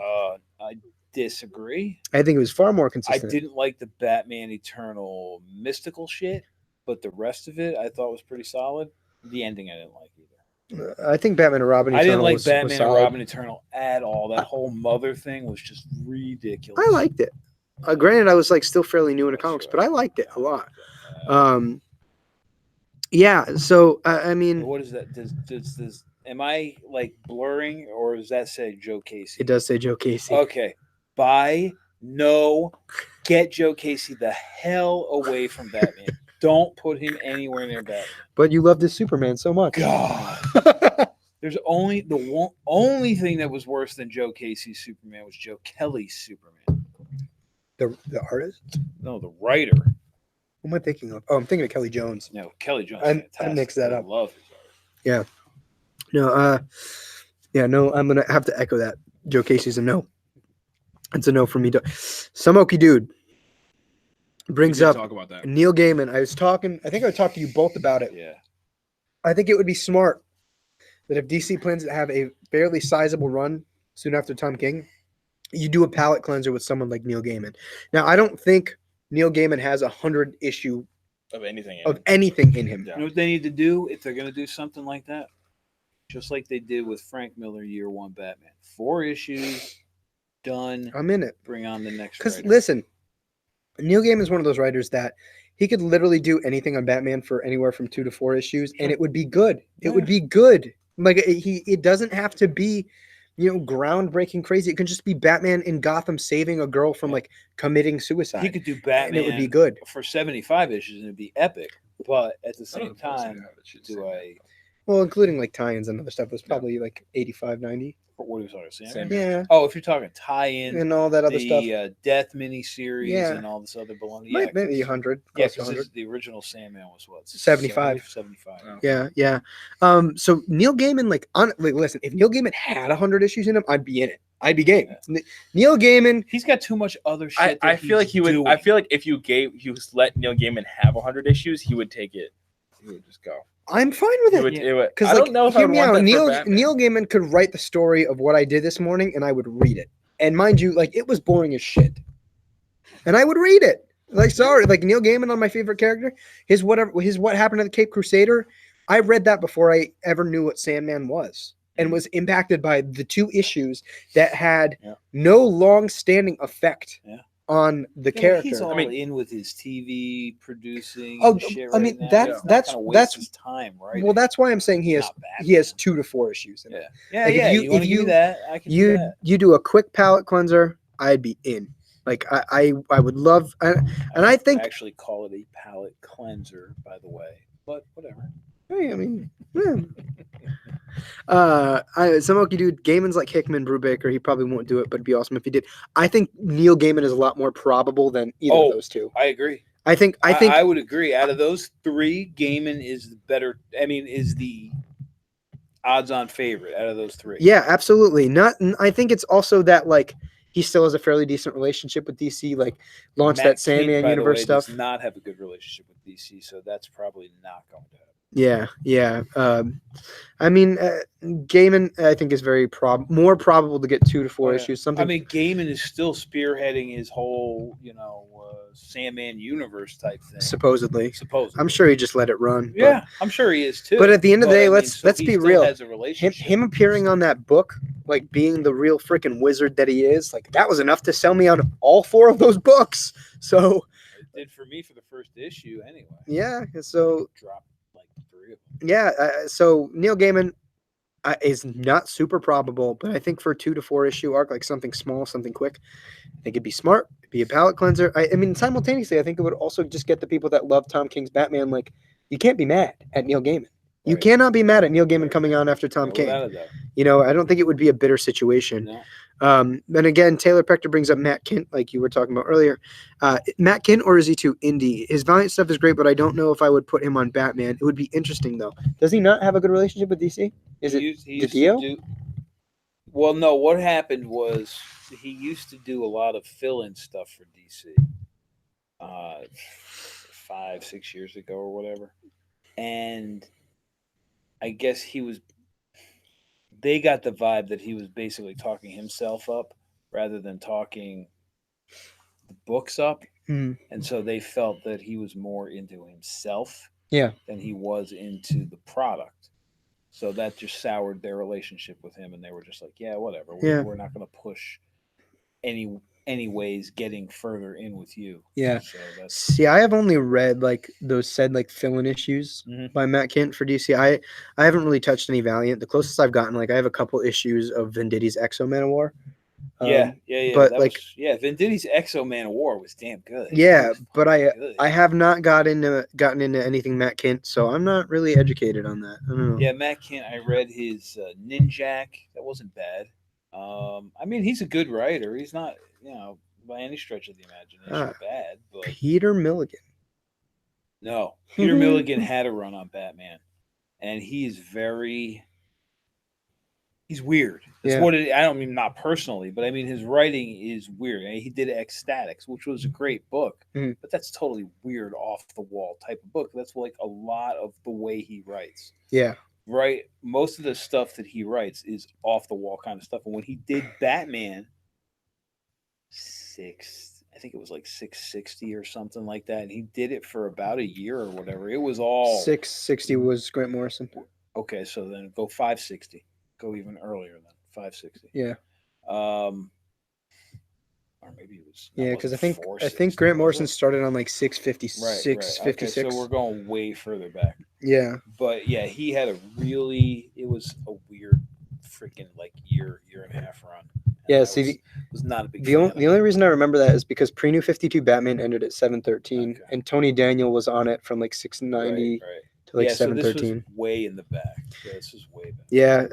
I disagree. I think it was far more consistent. I didn't like the Batman Eternal mystical shit. But the rest of it, I thought was pretty solid. The ending, I didn't like either. I think Batman and Robin Eternal. I didn't like Batman and Robin Eternal at all. That whole mother thing was just ridiculous. I liked it. Granted, I was still fairly new into comics, but I liked it a lot. Yeah. So I mean, what is that? Does am I blurring, or does that say Joe Casey? It does say Joe Casey. Okay. Get Joe Casey the hell away from Batman. Don't put him anywhere near Batman. But you loved his Superman so much. God. There's only only thing that was worse than Joe Casey's Superman was Joe Kelly's Superman. The artist? No, the writer. Who am I thinking of? Oh, I'm thinking of Kelly Jones. No, Kelly Jones. I mixed that up. I love his art. No, no, I'm gonna have to echo that. Joe Casey's a no. It's a no for me. Samoki dude brings We did up talk about that. Neil Gaiman. I think I talked to you both about it. Yeah. I think it would be smart that if DC plans to have a fairly sizable run soon after Tom King, you do a palate cleanser with someone like Neil Gaiman. Now, I don't think Neil Gaiman has 100 issue Of anything. of anything in him. Yeah. You know what they need to do if they're going to do something like that? Just like they did with Frank Miller Year One Batman. 4 issues, done. I'm in it. Bring on the next Because writer. listen, Neil Gaiman is one of those writers that he could literally do anything on Batman for anywhere from 2 to 4 issues, and it would be good. It would be good. Like it doesn't have to be, groundbreaking crazy. It can just be Batman in Gotham saving a girl from like committing suicide. He could do Batman and it would be good. for 75 issues and it'd be epic. But at the same time, Well, including like tie-ins and other stuff, was probably like 85, 90. What are you talking? Sandman? Sandman. Yeah, Oh, if you're talking tie-in and all that other stuff. the Death miniseries Yeah. and all this other baloney. Maybe 100. Yeah, Close to 100. because the original Sandman was what? 75. 75. Oh. Yeah. So Neil Gaiman, listen, if Neil Gaiman had 100 issues in him, I'd be in it. I'd be game. Neil Gaiman. He's got too much other shit. I feel like he would. doing. I feel like if you let Neil Gaiman have 100 issues, he would take it. He would just go. I'm fine with it. Because I don't know if I hear would me want out. that Neil for Batman. Neil Gaiman could write the story of what I did this morning, and I would read it. And mind you, it was boring as shit, and I would read it. Sorry, Neil Gaiman on my favorite character. His what happened to the Cape Crusader. I read that before I ever knew what Sandman was, and was impacted by the 2 issues that had no long-standing effect on the character. He's all in with his TV producing. Oh, and shit I mean, now. that's his time, right? well, that's why I'm saying he has 2 to 4 issues. In it. Yeah. Like, You want to give me that? I can do that. You do a quick palate cleanser, I'd be in. I would love, and I think actually call it a palate cleanser, by the way. But whatever. Hey, I mean, Samoki dude, Gaiman's like Hickman, Brubaker. He probably won't do it, but it'd be awesome if he did. I think Neil Gaiman is a lot more probable than either of those 2. I agree. I think I would agree. Out of those 3, Gaiman is the better. I mean, is the odds-on favorite out of those 3. Yeah, absolutely. I think it's also that he still has a fairly decent relationship with DC. Launched Matt that Sandman King, universe stuff. Does not have a good relationship with DC, so that's probably not going to happen. Yeah. I mean, Gaiman, I think, is very more probable to get 2 to 4 issues. I mean, Gaiman is still spearheading his whole, Sandman universe type thing. Supposedly. I'm sure he just let it run. Yeah, I'm sure he is too. But at the end of the day, let's be real. Has a relationship. Him appearing on that book, being the real freaking wizard that he is, that was enough to sell me on all 4 of those books. So it did for me for the first issue, anyway. Yeah. So dropped 3 of them. Yeah. So Neil Gaiman is not super probable, but I think for a 2 to 4 issue arc, something small, something quick, I think it'd be smart. It'd be a palate cleanser. I mean, simultaneously, I think it would also just get the people that love Tom King's Batman. You can't be mad at Neil Gaiman. You cannot be mad at Neil Gaiman coming on after Tom King. I don't think it would be a bitter situation. No. And again, Taylor Pechter brings up Matt Kint, like you were talking about earlier. Matt Kint, or is he too indie? His Valiant stuff is great, but I don't know if I would put him on Batman. It would be interesting, though. Does he not have a good relationship with DC? Is it Dio? Well, no. What happened was he used to do a lot of fill-in stuff for DC 5-6 years ago or whatever. And I guess they got the vibe that he was basically talking himself up rather than talking the books up. Mm. And so they felt that he was more into himself than he was into the product. So that just soured their relationship with him. And they were just like, yeah, whatever. We're not going to push anyways getting further in with you. Yeah. So I have only read those said fill-in issues by Matt Kint for DC. I haven't really touched any Valiant. The closest I've gotten, I have a couple issues of Venditti's Exo Man of War. Yeah. But Venditti's Exo Man of War was damn good. Yeah, but I have not gotten into anything Matt Kint, so I'm not really educated on that. I don't know. Yeah, Matt Kint. I read his Ninjak. That wasn't bad. I mean, he's a good writer. He's not, by any stretch of the imagination, bad. But Peter Milligan. No, Peter Milligan had a run on Batman, and he's weird. That's what I don't mean not personally, but I mean his writing is weird. And he did Ecstatics, which was a great book, but that's totally weird, off the wall type of book. That's like a lot of the way he writes. Yeah. Right. Most of the stuff that he writes is off the wall kind of stuff. And when he did Batman I think it was like 660 or something like that, and he did it for about a year or whatever. It was all 660 was Grant Morrison. Okay, so then go 560. Go even earlier than 560. Yeah. Or maybe it was. Yeah, because I think Grant Morrison started on like 650, right. 656. Okay, so we're going way further back. Yeah. But yeah, he had it was a weird freaking like year and a half run. Yeah, see, was not a big the only reason I remember that is because pre-New 52 Batman ended at 713, and Tony Daniel was on it from like 690 to like 713. So this was way in the back. Yeah, this is way back. Yeah,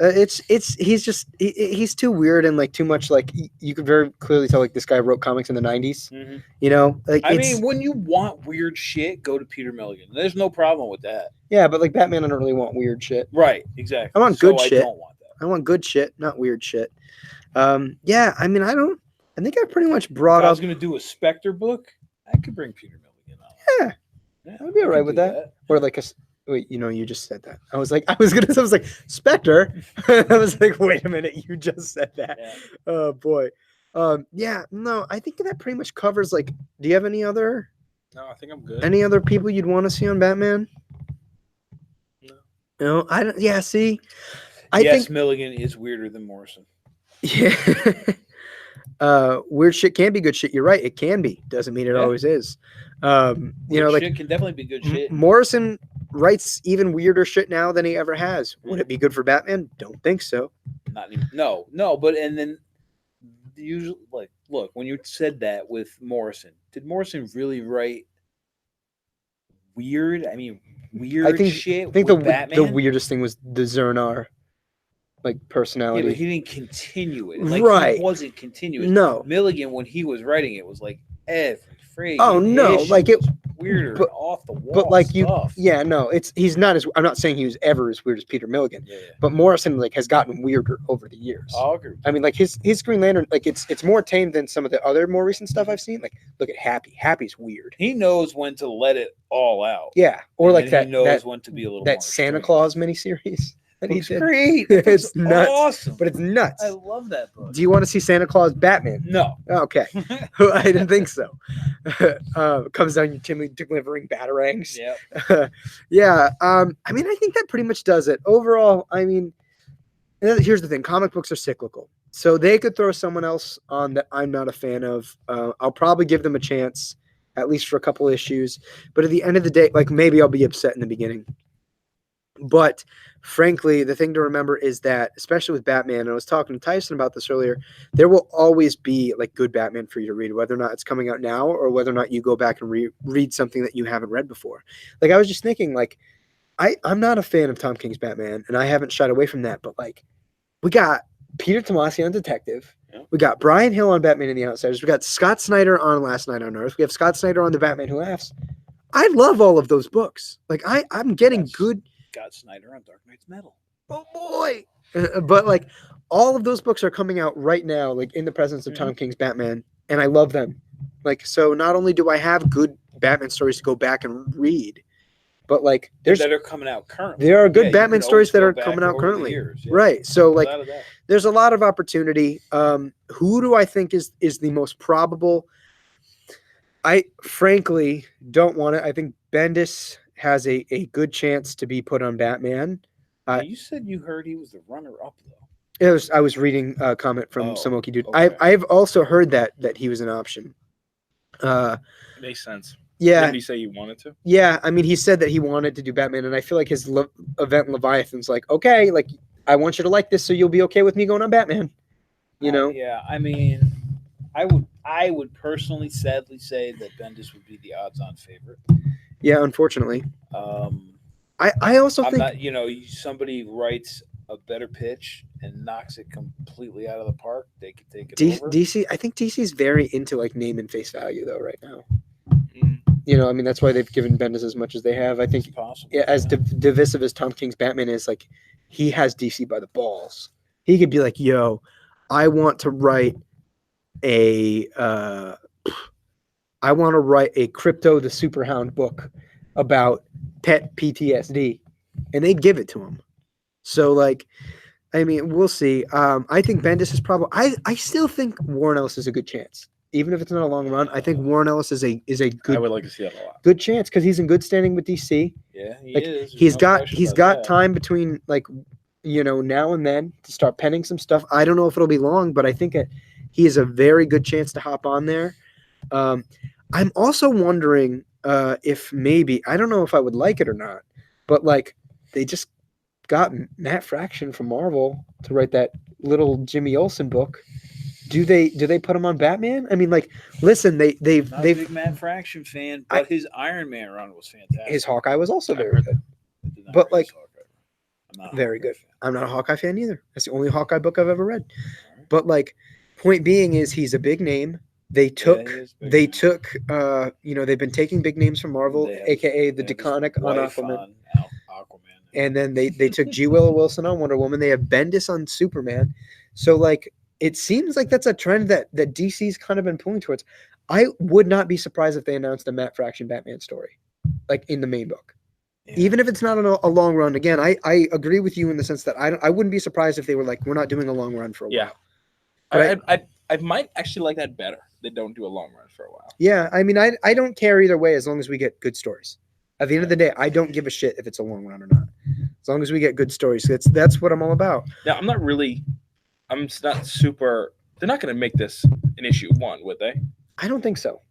he's too weird and like too much like you could very clearly tell like this guy wrote comics in the 90s. Mm-hmm. You know, like I mean, when you want weird shit, go to Peter Milligan. There's no problem with that. Yeah, but like Batman, I don't really want weird shit. Right, exactly. I want good shit. I don't want that. I want good shit, not weird shit. Yeah, I mean, I think I pretty much brought up. If I was going to do a Spectre book, I could bring Peter Milligan on. Yeah, I'd be all right with that. Or like wait, you just said that. I was like, Spectre. I was like, wait a minute, you just said that. Yeah. Oh boy. Yeah, no, I think that pretty much covers like, do you have any other? No, I think I'm good. Any other people you'd want to see on Batman? No, I don't. Yeah, see. I think Milligan is weirder than Morrison. Yeah. Weird shit can be good shit. You're right. It can be. Doesn't mean it always is. Weird shit can definitely be good shit. Morrison writes even weirder shit now than he ever has. Would it be good for Batman? Don't think so. Not even, no. But and then usually, like, look, when you said that with Morrison, did Morrison really write weird? I mean, weird shit. I think the weirdest thing was the Zernar. Like personality. Yeah, but he didn't continue it. Like he wasn't continuous. No. Milligan, when he was writing it, was like every phrase. Oh no, like it weirder, but, off the wall. But like stuff. He's not as. I'm not saying he was ever as weird as Peter Milligan. Yeah. But Morrison like has gotten weirder over the years. I'll agree. I mean, like his Green Lantern, like it's more tame than some of the other more recent stuff I've seen. Like look at Happy. Happy's weird. He knows when to let it all out. Yeah, or like that. He knows when to be a little. That Santa Claus miniseries. It's great. It's nuts. Awesome. But it's nuts. I love that book. Do you want to see Santa Claus Batman? No. Okay. I didn't think so. Comes down you delivering batarangs. Yeah. Yeah. I mean, I think that pretty much does it. Overall, I mean, here's the thing. Comic books are cyclical. So they could throw someone else on that I'm not a fan of. I'll probably give them a chance, at least for a couple issues. But at the end of the day, like maybe I'll be upset in the beginning. But frankly, the thing to remember is that, especially with Batman, and I was talking to Tyson about this earlier, there will always be like good Batman for you to read, whether or not it's coming out now or whether or not you go back and read something that you haven't read before. Like I was just thinking, like I'm not a fan of Tom King's Batman, and I haven't shied away from that. But like we got Peter Tomasi on Detective. Yeah. We got Brian Hill on Batman and the Outsiders. We got Scott Snyder on Last Night on Earth. We have Scott Snyder on The Batman Who Laughs. I love all of those books. Like I'm getting good. Scott Snyder on Dark Knight's Metal. Oh boy! But like all of those books are coming out right now, like in the presence of Tom King's Batman, and I love them. Like so, not only do I have good Batman stories to go back and read, but like that are coming out currently. There are good Batman stories that are coming out currently, right? So like, there's a lot of opportunity. Who do I think is the most probable? I frankly don't want it. I think Bendis has a good chance to be put on Batman. You said you heard he was the runner-up, though. I was reading a comment from some Okie dude. Okay. I've also heard that he was an option. Makes sense. Yeah. Did he say he wanted to? Yeah, I mean, he said that he wanted to do Batman, and I feel like his event Leviathan's like, okay, like I want you to like this, so you'll be okay with me going on Batman. You know? Yeah, I mean, I would personally, sadly say that Bendis would be the odds-on favorite. Yeah, unfortunately. I also think somebody writes a better pitch and knocks it completely out of the park, they could take it over. DC, I think DC's very into like name and face value though right now. You know, I mean, that's why they've given Bendis as much as they have. I think It's possible. yeah, as divisive as Tom King's Batman is, like, he has DC by the balls. He could be like, yo, I want to write a Crypto the Superhound book about pet PTSD, and they'd give it to him. So, like, I mean, we'll see. I think Bendis is probably. I still think Warren Ellis is a good chance, even if it's not a long run. I think Warren Ellis is a good. I would like to see that a lot. Good chance because he's in good standing with DC. Yeah, he Like, is. He's got time between, like, you know, now and then to start penning some stuff. I don't know if it'll be long, but I think he has a very good chance to hop on there. I'm also wondering if maybe, I don't know if I would like it or not, but like they just got Matt Fraction from Marvel to write that little Jimmy Olsen book. Do they put him on Batman? I mean, like, listen, they've Not a big Matt Fraction fan, but his Iron Man run was fantastic. His Hawkeye was also very good. But, like, very good. Fan. I'm not a Hawkeye fan either. That's the only Hawkeye book I've ever read. But, like, point being is he's a big name. They took, you know, they've been taking big names from Marvel, aka the Deconic on Aquaman. And then they took G. Willow Wilson on Wonder Woman. They have Bendis on Superman. So, like, it seems like that's a trend that DC's kind of been pulling towards. I would not be surprised if they announced a Matt Fraction Batman story, like, in the main book. Yeah. Even if it's not a long run. Again, I agree with you in the sense that I wouldn't be surprised if they were like, we're not doing a long run for a while. But I might actually like that better. They don't do a long run for a while. Yeah, I mean, I don't care either way as long as we get good stories. At the end of the day, I don't give a shit if it's a long run or not. As long as we get good stories, that's what I'm all about. Now, I'm not super. They're not going to make this an issue 1, would they? I don't think so.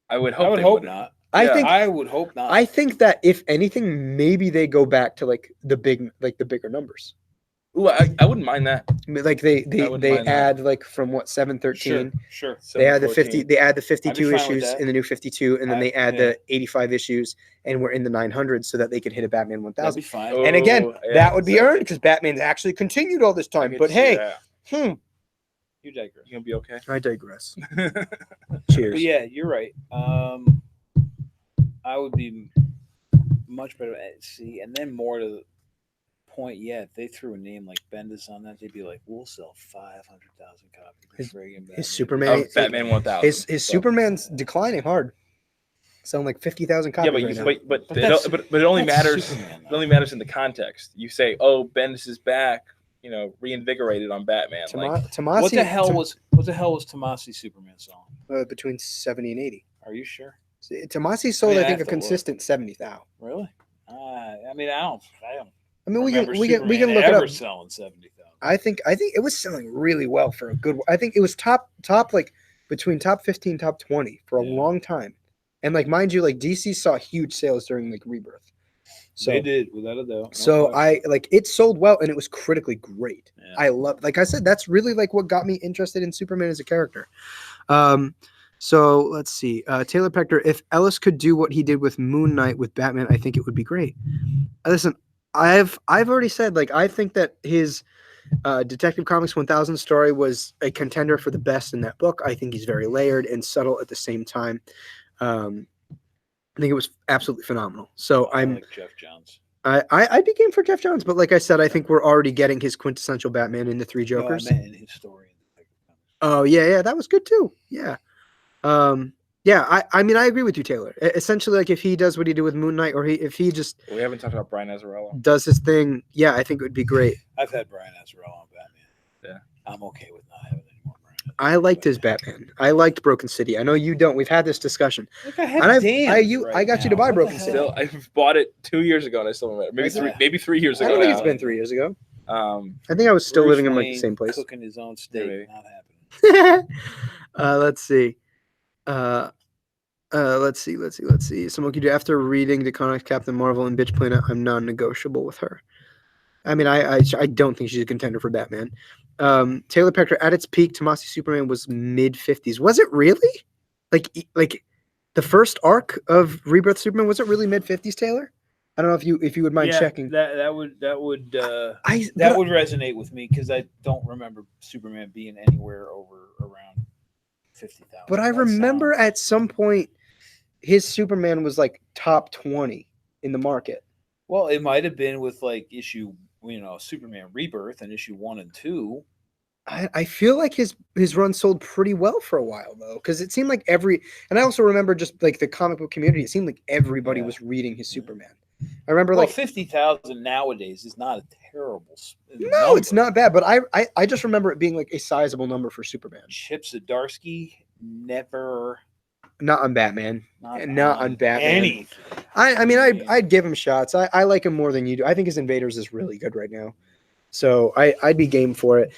I would hope not. I would hope not. I think that if anything, maybe they go back to like the bigger numbers. Ooh, I wouldn't mind that. Like they add like from what 713. Sure. They add the 50. They add the 52 issues in the new 52, and then they add the 85 issues, and we're in the 900s so that they can hit a Batman 1000. That'd be fine. And again, that would be earned because Batman's actually continued all this time. But hey, you digress. You gonna be okay? I digress. Cheers. But yeah, you're right. I would be much better at see, and then more to the point. Yeah, if they threw a name like Bendis on that, they'd be like, "We'll sell 500,000 copies." His Superman, Batman 1000. His Superman's declining hard. Selling like 50,000 copies. Yeah, but it only matters. Superman, it only matters in the context. You say, "Oh, Bendis is back," you know, reinvigorated on Batman. Tomasi, what the hell was Tomasi Superman selling? Between 70 and 80. Are you sure? Tomasi sold, I think, a consistent 70,000. Really? I mean, I don't. I mean, we can look it up. Selling 70,000. I think it was selling really well for a good. I think it was top like between top 15, top 20 for a long time. And like, mind you, like DC saw huge sales during like Rebirth. So they did, without a doubt. So it sold well and it was critically great. Yeah. I love, like I said, that's really like what got me interested in Superman as a character. So let's see. Taylor Pector, if Ellis could do what he did with Moon Knight with Batman, I think it would be great. Listen, I've already said, like, I think that his Detective Comics 1000 story was a contender for the best in that book. I think he's very layered and subtle at the same time. I think it was absolutely phenomenal. So I like Jeff Johns. I'd be game for Jeff Johns, but like I said, I think we're already getting his quintessential Batman in the Three Jokers. No, I meant in his story. Oh yeah, that was good too. Yeah. I mean, I agree with you, Taylor. Essentially, like if he does what he did with Moon Knight, or if he just we haven't talked about Brian Azzarello, does his thing, yeah, I think it would be great. I've had Brian Azzarello on Batman. Yeah, I'm okay with not having any more Brian. I liked his Batman. I liked Broken City. I know you don't. We've had this discussion. Look, I got you to buy Broken City. Still, I bought it 2 years ago, and I still haven't. Maybe 3 years ago. I don't think it's been 3 years ago. I think I was still living in like the same place. Cooking his own steak, not happening. Let's see. Let's see. Smoky, after reading the comics Captain Marvel and Bitch Planet, I'm non-negotiable with her. I mean, I don't think she's a contender for Batman. Taylor Pector, at its peak, Tomasi Superman was mid-50s. Was it really? Like the first arc of Rebirth Superman, was it really mid-50s, Taylor? I don't know if you would mind checking. That would resonate with me because I don't remember Superman being anywhere over around 50,000. But I remember at some point his Superman was like top 20 in the market. Well, it might have been with like Superman Rebirth and issue 1 and 2. I feel like his run sold pretty well for a while though, because it seemed like and I also remember just like the comic book community, it seemed like everybody was reading his Superman. I remember like 50,000 nowadays is not a terrible no, number. It's not bad, but I just remember it being like a sizable number for Superman. Chip Zdarsky never. Not on Batman. Not on Batman. Anything. I mean, I'd give him shots. I like him more than you do. I think his Invaders is really good right now, so I'd be game for it.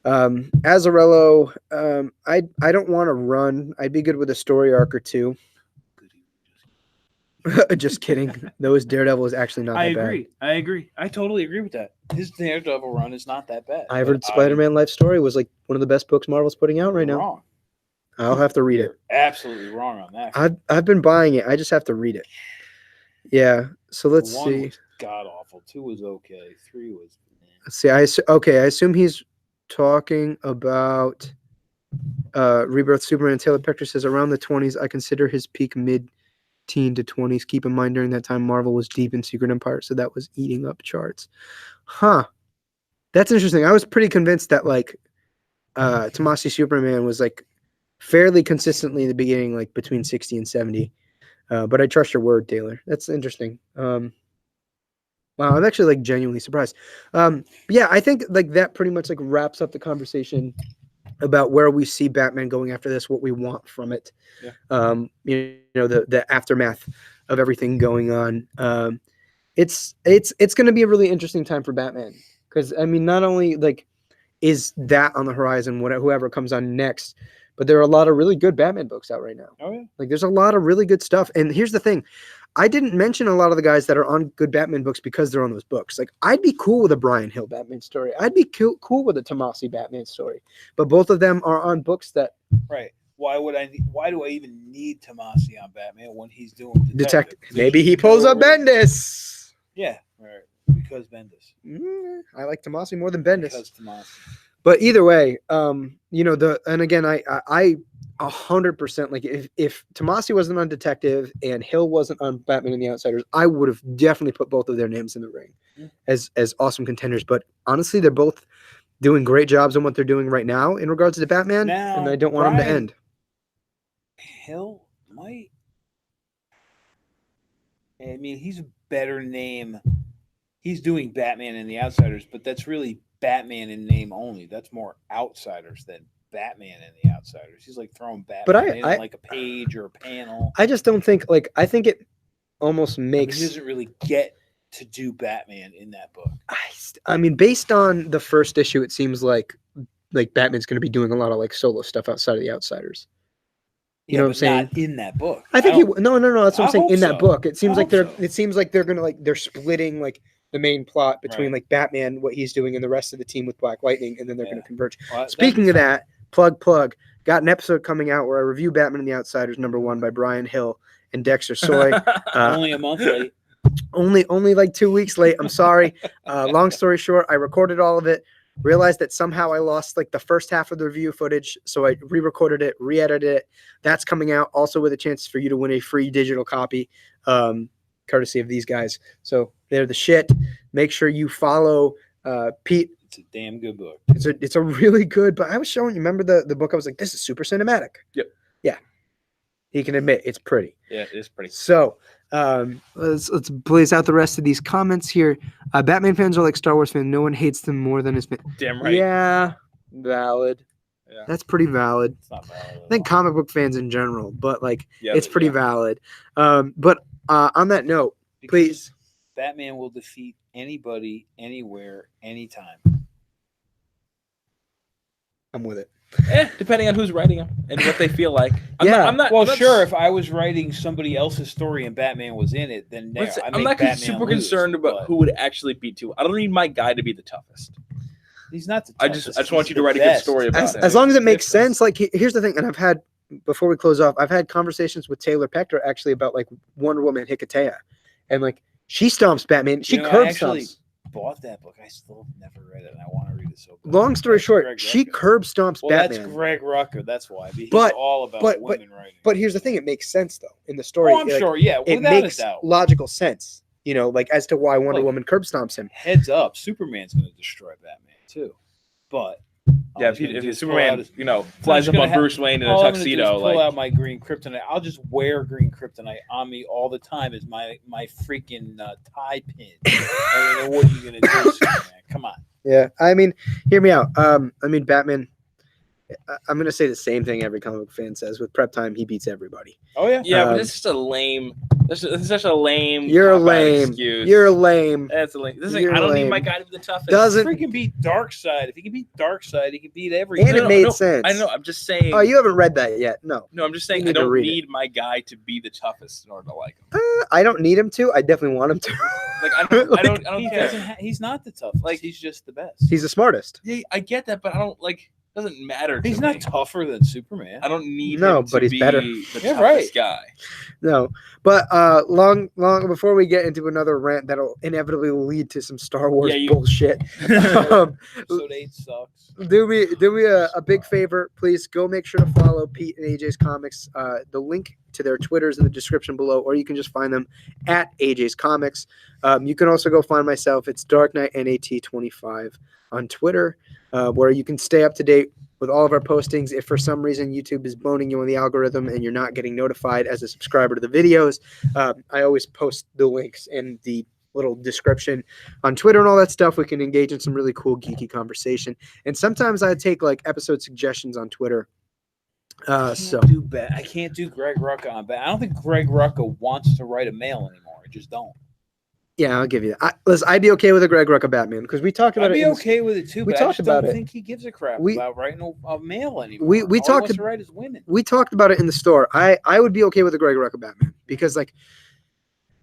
Azzarello, I don't want to run. I'd be good with a story arc or two. Just kidding. No, his Daredevil is actually not that bad. I agree. I totally agree with that. His Daredevil run is not that bad. I heard Spider-Man Life Story was like one of the best books Marvel's putting out right now. Wrong. I'll have to read it. Absolutely wrong on that. I've been buying it. I just have to read it. Yeah. So let's see. Was god awful. 2 was okay. 3 was. Let's see. I assume he's talking about Rebirth Superman. Taylor Pector says around the 20s. I consider his peak mid-teen to 20s. Keep in mind during that time Marvel was deep in Secret Empire, so that was eating up charts. Huh. That's interesting. I was pretty convinced that like Tomasi Superman was like fairly consistently in the beginning, like between 60 and 70. But I trust your word, Taylor. That's interesting. Wow, I'm actually like genuinely surprised. Yeah, I think like that pretty much like wraps up the conversation about where we see Batman going after this, what we want from it. Yeah. You know, the aftermath of everything going on. It's going to be a really interesting time for Batman because I mean, not only like is that on the horizon, whoever comes on next, but there are a lot of really good Batman books out right now. Oh yeah, like there's a lot of really good stuff. And here's the thing. I didn't mention a lot of the guys that are on good Batman books because they're on those books. Like, I'd be cool with a Brian Hill Batman story. I'd be cool with a Tomasi Batman story. But both of them are on books that... Right. Why do I even need Tomasi on Batman when he's doing Detective? Maybe he pulls up Bendis. Yeah, right. Because Bendis. I like Tomasi more than Bendis. Because Tomasi. But either way, you know, and again, I 100% like if Tomasi wasn't on Detective and Hill wasn't on Batman and the Outsiders, I would have definitely put both of their names in the ring as awesome contenders. But honestly, they're both doing great jobs on what they're doing right now in regards to Batman, now, and I don't want them to end. Hill might. I mean, he's a better name. He's doing Batman and the Outsiders, but that's really Batman in name only. That's more Outsiders than Batman and the Outsiders. He's like throwing Batman in like a page or a panel. I just don't think I think it almost makes. He doesn't really get to do Batman in that book. I mean, based on the first issue, it seems like Batman's going to be doing a lot of like solo stuff outside of the Outsiders. You know what I'm saying? Not in that book. I think no. That's what I'm saying. In that book, it seems like It seems like they're gonna they're splitting like the main plot between like Batman, what he's doing, and the rest of the team with Black Lightning, and then they're going to converge. Well, speaking of that, plug, got an episode coming out where I review Batman and the Outsiders #1 by Brian Hill and Dexter Soy. Only a month late. Only like 2 weeks late. I'm sorry. Long story short, I recorded all of it. Realized that somehow I lost like the first half of the review footage, so I re-recorded it, re-edited it. That's coming out also with a chance for you to win a free digital copy, courtesy of these guys. So they're the shit. Make sure you follow Pete. It's a damn good book. It's a really good. But I was showing you. Remember the book? I was like, this is super cinematic. Yep. Yeah. He can admit it's pretty. Yeah, it is pretty. So let's blaze out the rest of these comments here. Batman fans are like Star Wars fans. No one hates them more than his fans. Damn right. Yeah, valid. Yeah. That's pretty valid. It's not valid. I think comic book fans in general, but like it's pretty valid. But on that note, please. Batman will defeat anybody, anywhere, anytime. I'm with it. Depending on who's writing them and what they feel like. I'm not sure. If I was writing somebody else's story and Batman was in it, then I'm not super concerned about who would actually beat to. I don't need my guy to be the toughest. He's not the toughest. I just want you to write a good story about it. As long as it makes sense. Like here's the thing, and I've had before we close off, I've had conversations with Taylor Pector actually about like Wonder Woman Hikatea, and like she stomps Batman. She curb stomps. bought that book. I still have never read it, and I want to read it so bad. Long story That's short, Greg she Rucka. curb stomps Well, Batman. that's Greg Rucka. That's why. He's But- all about but- women writing. But here's the thing: it makes sense though in the story. Oh, I'm like, sure. Yeah, it without makes a doubt. logical sense. You know, like as to why Wonder Look, Woman curb stomps him. Heads up, Superman's going to destroy Batman too. But Yeah, all he's gonna if do is pull Superman, out his- flies just up gonna on have- Bruce Wayne in a all I'm gonna do is tuxedo, pull like out my green kryptonite. I'll just wear green kryptonite on me all the time as my freaking tie pin. I mean, what are you going to do, Superman? Come on. Yeah, I mean, hear me out. I mean, Batman. I'm gonna say the same thing every comic book fan says. With prep time, he beats everybody. Oh yeah. yeah, but Um, it's just a lame. This is such a lame. You're cop-out lame. Excuse. You're lame. That's a lame. This is You're I don't need lame. my guy to be the toughest. Doesn't- Freaking beat Darkseid. If he can beat Darkseid, he can beat everything. And it made sense. I know. I'm just saying. Oh, you haven't read that yet? No. No, I'm just you saying. need I to don't read it. need my guy to be the toughest in order to like him. I don't need him to. I definitely want him to. Like I don't. I don't. I He don't care. doesn't he's not the toughest. Like- He's just the best. He's the smartest. Yeah, I get that, but I don't like. Doesn't matter. To He's me. not tougher than Superman. I don't need No, him to but he's be better. the Yeah, toughest right. guy. No, but long before we get into another rant that'll inevitably lead to some Star Wars Yeah, you- bullshit. um, Episode 8 sucks. do me a big favor, please go make sure to follow Pete and AJ's Comics. The link to their Twitters in the description below, or you can just find them at AJ's Comics. You can also go find myself. It's DarkKnightNat25 on Twitter, where you can stay up to date with all of our postings. If for some reason YouTube is boning you on the algorithm and you're not getting notified as a subscriber to the videos, I always post the links in the little description on Twitter and all that stuff. We can engage in some really cool geeky conversation. And sometimes I take like episode suggestions on Twitter. I can't do Greg Rucka on Bat. I don't think Greg Rucka wants to write a mail anymore. I just don't. Yeah, I'll give you that. Listen, I'd be okay with a Greg Rucka Batman because we talked about I'd it. be in- okay with it too, we but I talked just about don't it. think he gives a crap We- about writing a mail anymore. we All he talked wants to write is women. We talked about it in the store. I would be okay with a Greg Rucka Batman because like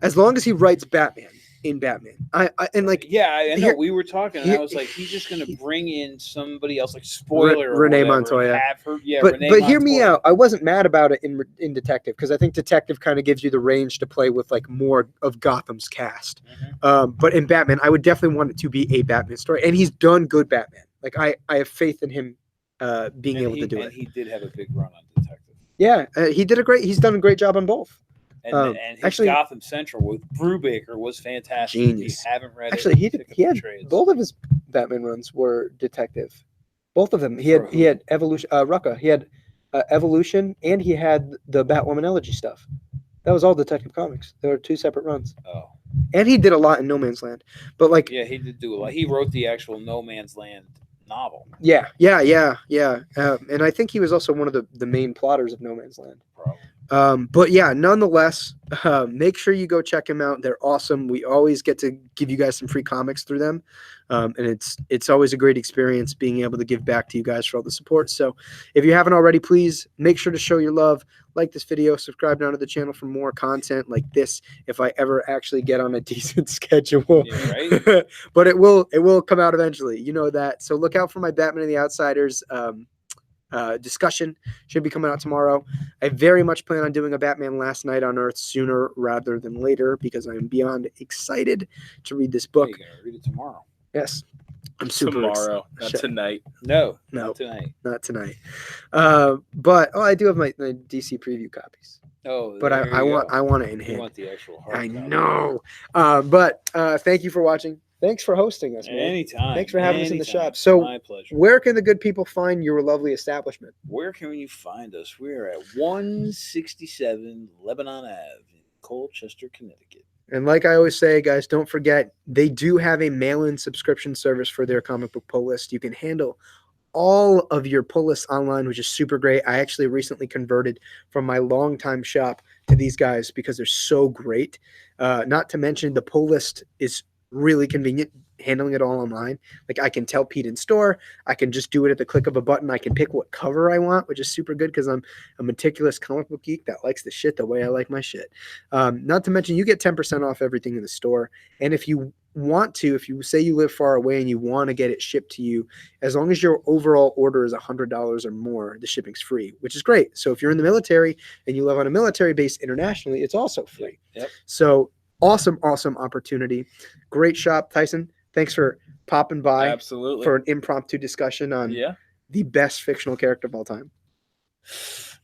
as long as he writes Batman in Batman, I and like Yeah, I know. here- We were talking, and here- I was like, he's just going to bring in somebody else, like spoiler or Renee whatever, and Montoya. have her, but Renee hear me Montoya. out. I wasn't mad about it in Detective because I think Detective kind of gives you the range to play with like more of Gotham's cast. But in Batman, I would definitely want it to be a Batman story, and he's done good Batman. Like I have faith in him being able to do it. He did have a big run on Detective. Yeah, he's done a great job on both. And his actually- Gotham Central with Brubaker was fantastic. Genius. If you haven't read Actually, it, he had trades. both of his Batman runs were Detective. Both of them. He had Evolution. Rucka. He had Evolution, and he had the Batwoman Elegy stuff. That was all Detective Comics. There were two separate runs, Oh, and he did a lot in No Man's Land. But like, yeah, he did do a lot. He wrote the actual No Man's Land novel. yeah. And I think he was also one of the main plotters of No Man's Land. Probably. But yeah, nonetheless, make sure you go check them out. They're awesome. We always get to give you guys some free comics through them. And it's always a great experience being able to give back to you guys for all the support. So if you haven't already, please make sure to show your love, like this video, subscribe down to the channel for more content like this if I ever actually get on a decent schedule. Yeah, right? But it will come out eventually. You know that. So look out for my Batman and the Outsiders discussion. Should be coming out tomorrow. I very much plan on doing a Batman Last Night on Earth sooner rather than later because I am beyond excited to read this book. You're gonna read it tomorrow. Yes, I'm super Tomorrow, not Shut- tonight. No, No. not tonight. not tonight. But I do have my DC preview copies. Oh, But there I you want go. it in You hand. want the actual hard I copy. know. But thank you for watching. Thanks for hosting us, man. Anytime. Thanks for having us in the Anytime. shop. So my pleasure. where can the good people find your lovely establishment? Where can you find us? We're at 167 Lebanon Ave in Colchester, Connecticut. And like I always say, guys, don't forget, they do have a mail-in subscription service for their comic book pull list. You can handle all of your pull lists online, which is super great. I actually recently converted from my longtime shop to these guys because they're so great. Not to mention the pull list is really convenient, handling it all online. Like I can tell Pete in store, I can just do it at the click of a button. I can pick what cover I want, which is super good because I'm a meticulous comic book geek that likes the shit the way I like my shit. Not to mention you get 10% off everything in the store. And if you want to, if you say you live far away and you want to get it shipped to you, as long as your overall order is $100 or more, the shipping's free, which is great. So if you're in the military and you live on a military base internationally, it's also free. Yep. So awesome opportunity. Great shop. Tyson, Thanks for popping by Absolutely. for an impromptu discussion on Yeah. the best fictional character of all time.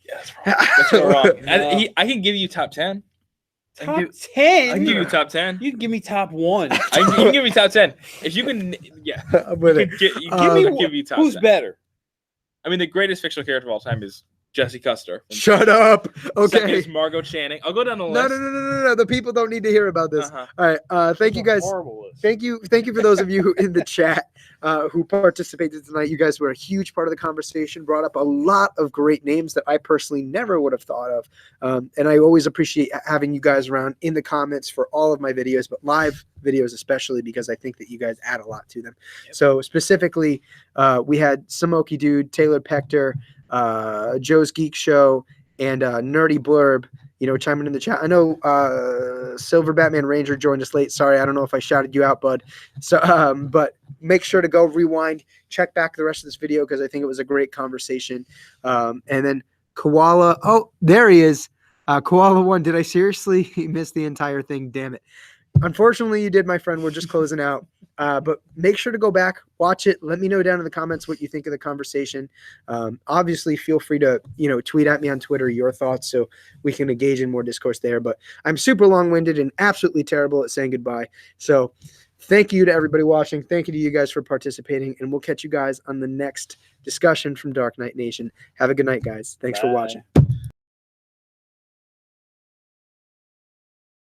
Yeah, that's wrong. That's not wrong. I can give you top 10. Top 10. 10. I can give you top 10. You can give me top 1. You can give me top 10. If you can, yeah. I'm with it. Give me top Who's 10. better? I mean, the greatest fictional character of all time is Jesse Custer. Shut up. Second Okay. is Margot Channing. I'll go down the list. No. The people don't need to hear about this. Uh-huh. All right. Thank you guys. Thank you for those of you in the chat who participated tonight. You guys were a huge part of the conversation. Brought up a lot of great names that I personally never would have thought of, and I always appreciate having you guys around in the comments for all of my videos, but live videos especially because I think that you guys add a lot to them. Yep. So specifically, we had Samoki Dude, Taylor Pector, Joe's Geek Show, and Nerdy Blurb, chiming in the chat. I know Silver Batman Ranger joined us late. Sorry, I don't know if I shouted you out, bud. So, but make sure to go rewind, check back the rest of this video because I think it was a great conversation. And then Koala, oh, there he is. Koala 1, did I seriously miss the entire thing? Damn it. Unfortunately, you did, my friend. We're just closing out. But make sure to go back, watch it. Let me know down in the comments what you think of the conversation. Obviously, feel free to, tweet at me on Twitter your thoughts so we can engage in more discourse there. But I'm super long-winded and absolutely terrible at saying goodbye. So thank you to everybody watching. Thank you to you guys for participating. And we'll catch you guys on the next discussion from Dark Knight Nation. Have a good night, guys. Thanks for watching.